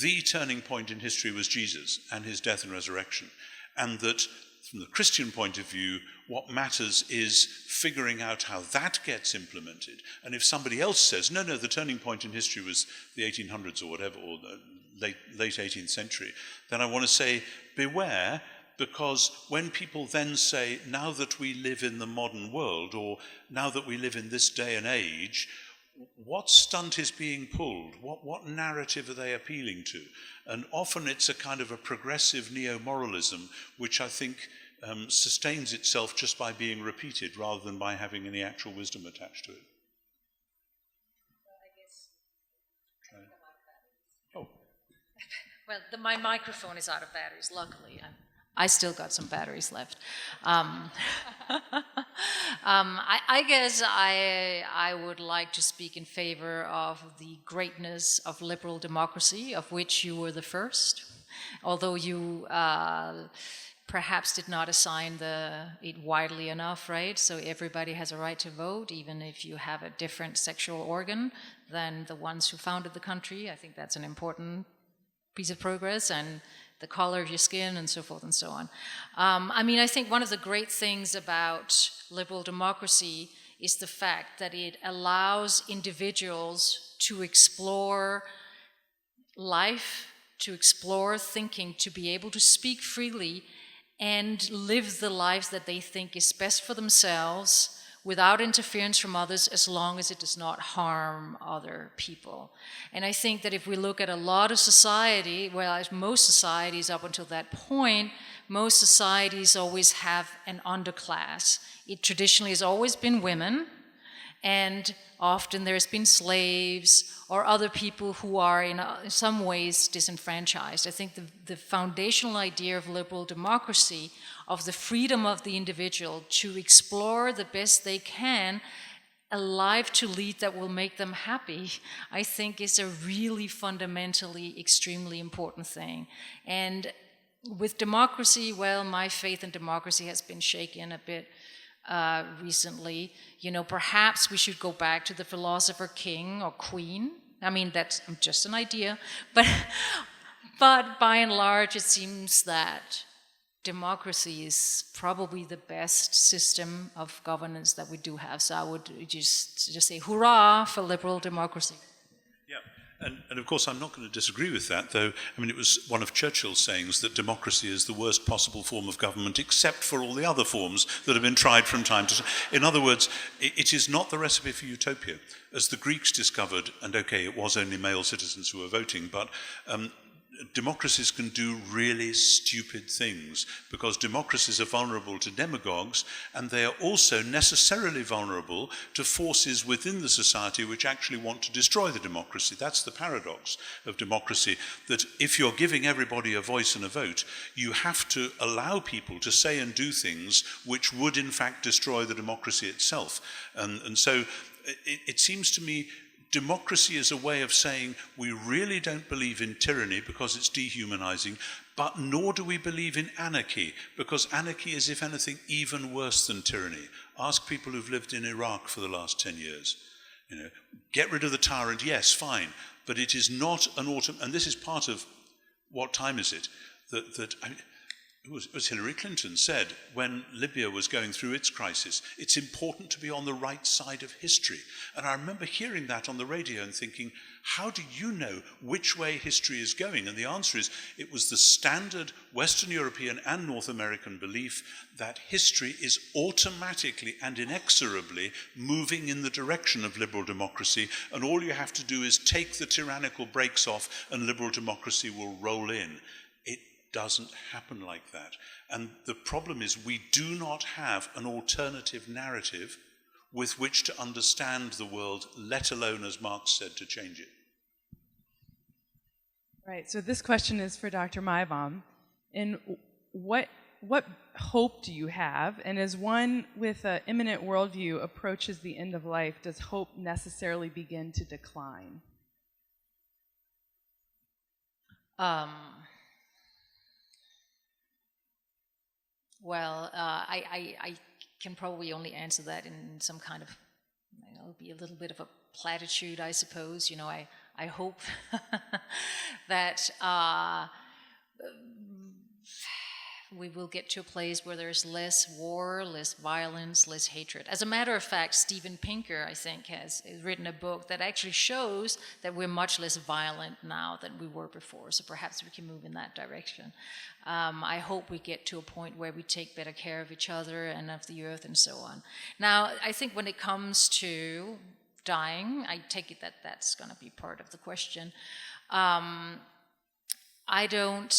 the turning point in history was Jesus and his death and resurrection. And that from the Christian point of view, what matters is figuring out how that gets implemented. And if somebody else says, no, the turning point in history was the 1800s or whatever, or the late 18th century, then I want to say, beware, because when people then say, now that we live in the modern world, or now that we live in this day and age, what stunt is being pulled? What narrative are they appealing to? And often it's a kind of a progressive neo-moralism, which I think sustains itself just by being repeated rather than by having any actual wisdom attached to it. Oh. Well, my microphone is out of batteries, luckily. I still got some batteries left. I guess I would like to speak in favor of the greatness of liberal democracy, of which you were the first, although you perhaps did not assign it widely enough, right? So everybody has a right to vote, even if you have a different sexual organ than the ones who founded the country. I think that's an important piece of progress, and the color of your skin and so forth and so on. I think one of the great things about liberal democracy is the fact that it allows individuals to explore life, to explore thinking, to be able to speak freely and live the lives that they think is best for themselves without interference from others, as long as it does not harm other people. And I think that if we look at a lot of society, well, most societies up until that point, most societies always have an underclass. It traditionally has always been women, and often there's been slaves or other people who are in some ways disenfranchised. I think the foundational idea of liberal democracy, of the freedom of the individual to explore the best they can, a life to lead that will make them happy, I think is a really fundamentally extremely important thing. And with democracy, well, my faith in democracy has been shaken a bit recently. Perhaps we should go back to the philosopher king or queen. That's just an idea. But by and large, it seems that democracy is probably the best system of governance that we do have. So I would just say hurrah for liberal democracy. Yeah, and of course I'm not going to disagree with that, though. It was one of Churchill's sayings that democracy is the worst possible form of government except for all the other forms that have been tried from time to time. In other words, it is not the recipe for utopia. As the Greeks discovered, and okay, it was only male citizens who were voting, but democracies can do really stupid things, because democracies are vulnerable to demagogues, and they are also necessarily vulnerable to forces within the society which actually want to destroy the democracy. That's the paradox of democracy, that if you're giving everybody a voice and a vote, you have to allow people to say and do things which would in fact destroy the democracy itself. And so it seems to me democracy is a way of saying we really don't believe in tyranny because it's dehumanizing, but nor do we believe in anarchy, because anarchy is, if anything, even worse than tyranny. Ask people who've lived in Iraq for the last 10 years. Get rid of the tyrant, yes, fine, but it is not an and this is part of, what time is it? It was Hillary Clinton said when Libya was going through its crisis, it's important to be on the right side of history. And I remember hearing that on the radio and thinking, how do you know which way history is going? And the answer is, it was the standard Western European and North American belief that history is automatically and inexorably moving in the direction of liberal democracy, and all you have to do is take the tyrannical brakes off and liberal democracy will roll in. Doesn't happen like that. And the problem is we do not have an alternative narrative with which to understand the world, let alone, as Marx said, to change it. Right, so this question is for Dr. Maibaum. In what what hope do you have? And as one with an imminent worldview approaches the end of life, does hope necessarily begin to decline? Well, I can probably only answer that in some kind of, it'll be a little bit of a platitude, I suppose. I hope that we will get to a place where there's less war, less violence, less hatred. As a matter of fact, Steven Pinker, I think, has written a book that actually shows that we're much less violent now than we were before, so perhaps we can move in that direction. I hope we get to a point where we take better care of each other and of the earth and so on. Now, I think when it comes to dying, I take it that that's going to be part of the question. I don't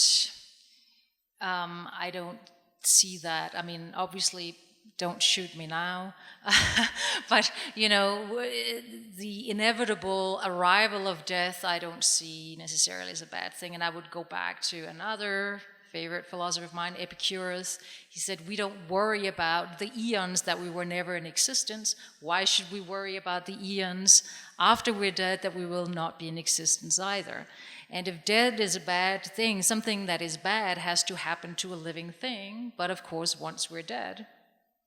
see that. I mean, obviously, don't shoot me now. But, the inevitable arrival of death, I don't see necessarily as a bad thing. And I would go back to another favorite philosopher of mine, Epicurus. He said, we don't worry about the eons that we were never in existence. Why should we worry about the eons after we're dead that we will not be in existence either? And if dead is a bad thing, something that is bad has to happen to a living thing. But of course, once we're dead,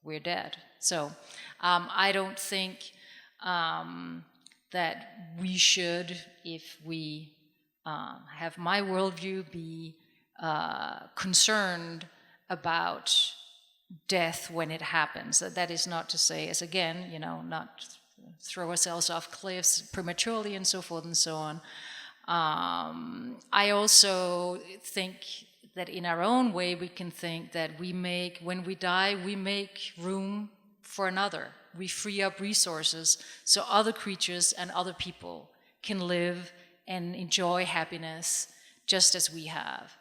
we're dead. So I don't think that we should, if we have my worldview, be concerned about death when it happens. That is not to say, as again, not throw ourselves off cliffs prematurely and so forth and so on. I also think that in our own way we can think that when we die, we make room for another. We free up resources so other creatures and other people can live and enjoy happiness just as we have.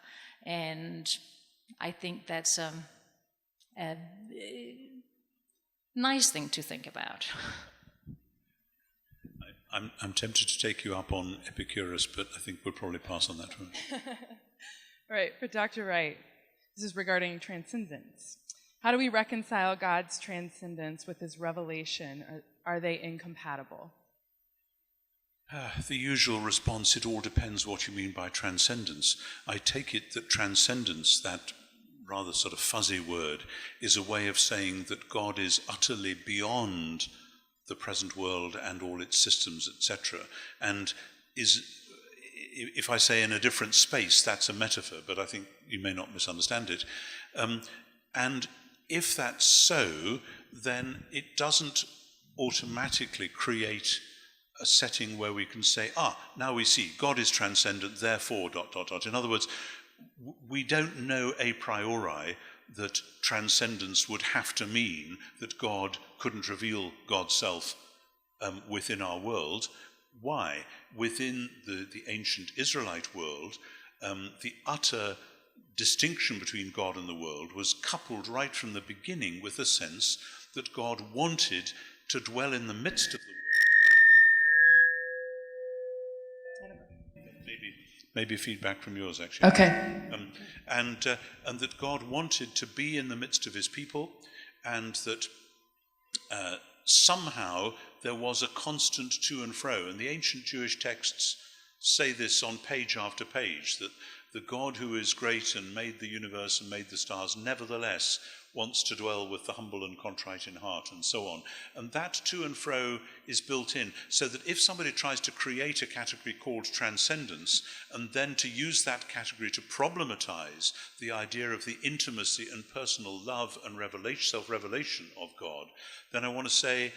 And I think that's a nice thing to think about. I'm tempted to take you up on Epicurus, but I think we'll probably pass on that one. Right, for Dr. Wright, this is regarding transcendence. How do we reconcile God's transcendence with his revelation? Are they incompatible? The usual response, it all depends what you mean by transcendence. I take it that transcendence, that rather sort of fuzzy word, is a way of saying that God is utterly beyond the present world and all its systems, etc., and is, if I say in a different space, that's a metaphor, but I think you may not misunderstand it. And if that's so, then it doesn't automatically create a setting where we can say, now we see God is transcendent, therefore ... In other words, we don't know a priori that transcendence would have to mean that God couldn't reveal God's self within our world. Why? Within the ancient Israelite world, the utter distinction between God and the world was coupled right from the beginning with a sense that God wanted to dwell in the midst of the world. Maybe feedback from yours, actually. Okay. And that God wanted to be in the midst of his people, and that somehow there was a constant to and fro. And the ancient Jewish texts say this on page after page, that the God who is great and made the universe and made the stars nevertheless wants to dwell with the humble and contrite in heart, and so on. And that to and fro is built in, so that if somebody tries to create a category called transcendence, and then to use that category to problematize the idea of the intimacy and personal love and self-revelation of God, then I want to say,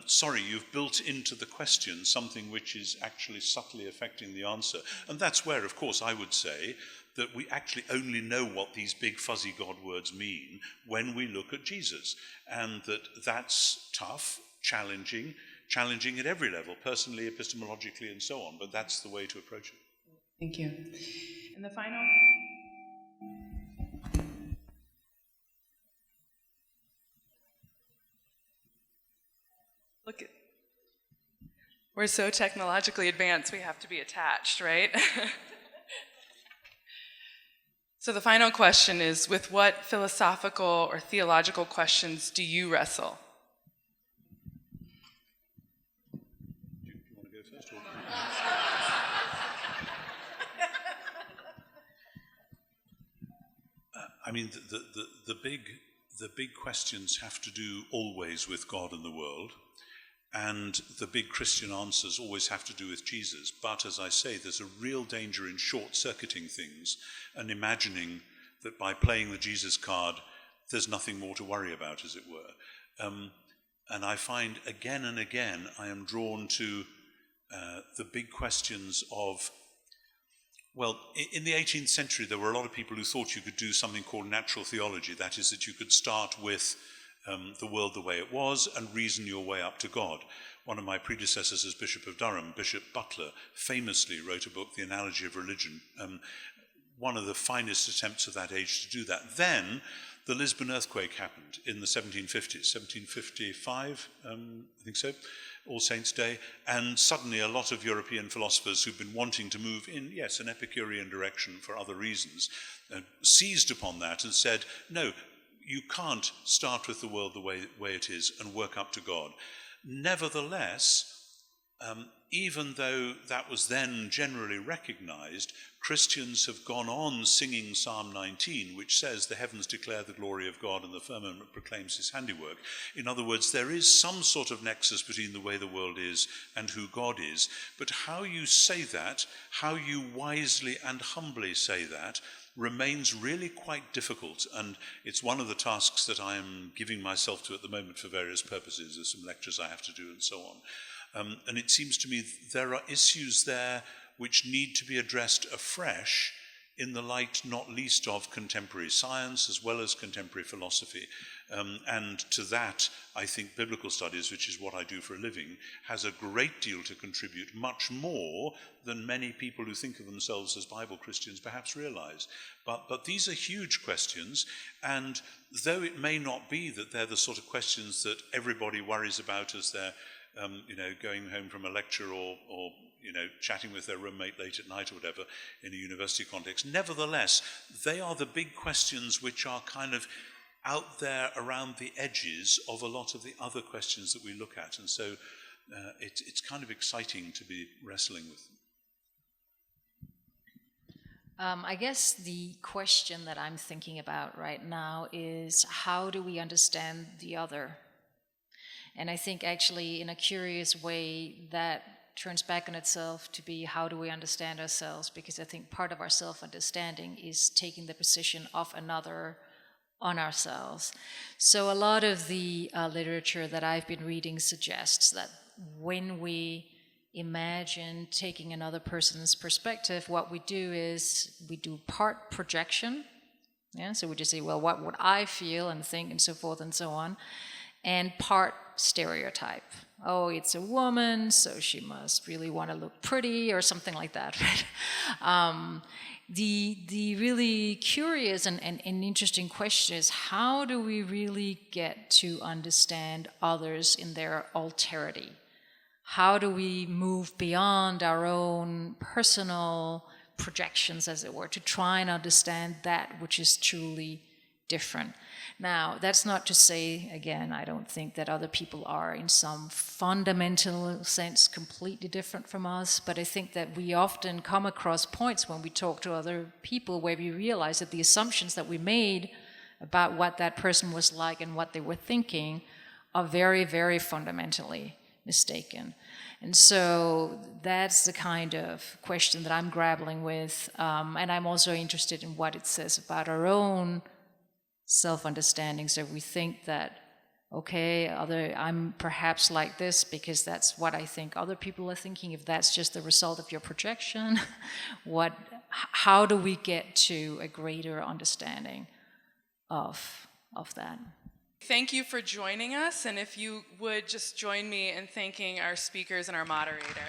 sorry, you've built into the question something which is actually subtly affecting the answer. And that's where, of course, I would say that we actually only know what these big fuzzy God words mean when we look at Jesus. And that's tough, challenging at every level, personally, epistemologically, and so on. But that's the way to approach it. Thank you. And the final... Look at... We're so technologically advanced, we have to be attached, right? So the final question is, with what philosophical or theological questions do you wrestle? Do you want to go first? I mean, the big questions have to do always with God and the world, and the big Christian answers always have to do with Jesus. But as I say, there's a real danger in short-circuiting things and imagining that by playing the Jesus card, there's nothing more to worry about, as it were. And I find again and again I am drawn to the big questions of, well, in the 18th century, there were a lot of people who thought you could do something called natural theology. That is, that you could start with the world the way it was and reason your way up to God. One of my predecessors as Bishop of Durham, Bishop Butler, famously wrote a book, The Analogy of Religion, one of the finest attempts of that age to do that. Then the Lisbon earthquake happened in the 1750s, 1755, I think so, All Saints' Day, and suddenly a lot of European philosophers who've been wanting to move in, yes, an Epicurean direction for other reasons, seized upon that and said, no, you can't start with the world the way it is and work up to God. Nevertheless, even though that was then generally recognized, Christians have gone on singing Psalm 19, which says, the heavens declare the glory of God and the firmament proclaims his handiwork. In other words, there is some sort of nexus between the way the world is and who God is. But how you say that, how you wisely and humbly say that, remains really quite difficult, and it's one of the tasks that I am giving myself to at the moment for various purposes. There's some lectures I have to do and so on. And it seems to me there are issues there which need to be addressed afresh in the light not least of contemporary science as well as contemporary philosophy. And to that, I think biblical studies, which is what I do for a living, has a great deal to contribute, much more than many people who think of themselves as Bible Christians perhaps realize. But these are huge questions, and though it may not be that they're the sort of questions that everybody worries about as they're going home from a lecture or chatting with their roommate late at night or whatever in a university context, nevertheless, they are the big questions which are kind of out there around the edges of a lot of the other questions that we look at. And so it's kind of exciting to be wrestling with them. I guess the question that I'm thinking about right now is, how do we understand the other? And I think actually in a curious way that turns back on itself to be, how do we understand ourselves? Because I think part of our self-understanding is taking the position of another on ourselves. So a lot of the literature that I've been reading suggests that when we imagine taking another person's perspective, what we do is we do part projection. Yeah, so we just say, well, what would I feel and think and so forth and so on, and part stereotype. Oh, it's a woman, so she must really want to look pretty or something like that, right? The really curious and interesting question is, how do we really get to understand others in their alterity? How do we move beyond our own personal projections, as it were, to try and understand that which is truly different? Now, that's not to say, again, I don't think that other people are in some fundamental sense completely different from us, but I think that we often come across points when we talk to other people where we realize that the assumptions that we made about what that person was like and what they were thinking are very, very fundamentally mistaken. And so that's the kind of question that I'm grappling with, and I'm also interested in what it says about our own self-understanding. So we think that, okay, I'm perhaps like this because that's what I think other people are thinking. If that's just the result of your projection, how do we get to a greater understanding of that? Thank you for joining us, and if you would just join me in thanking our speakers and our moderator.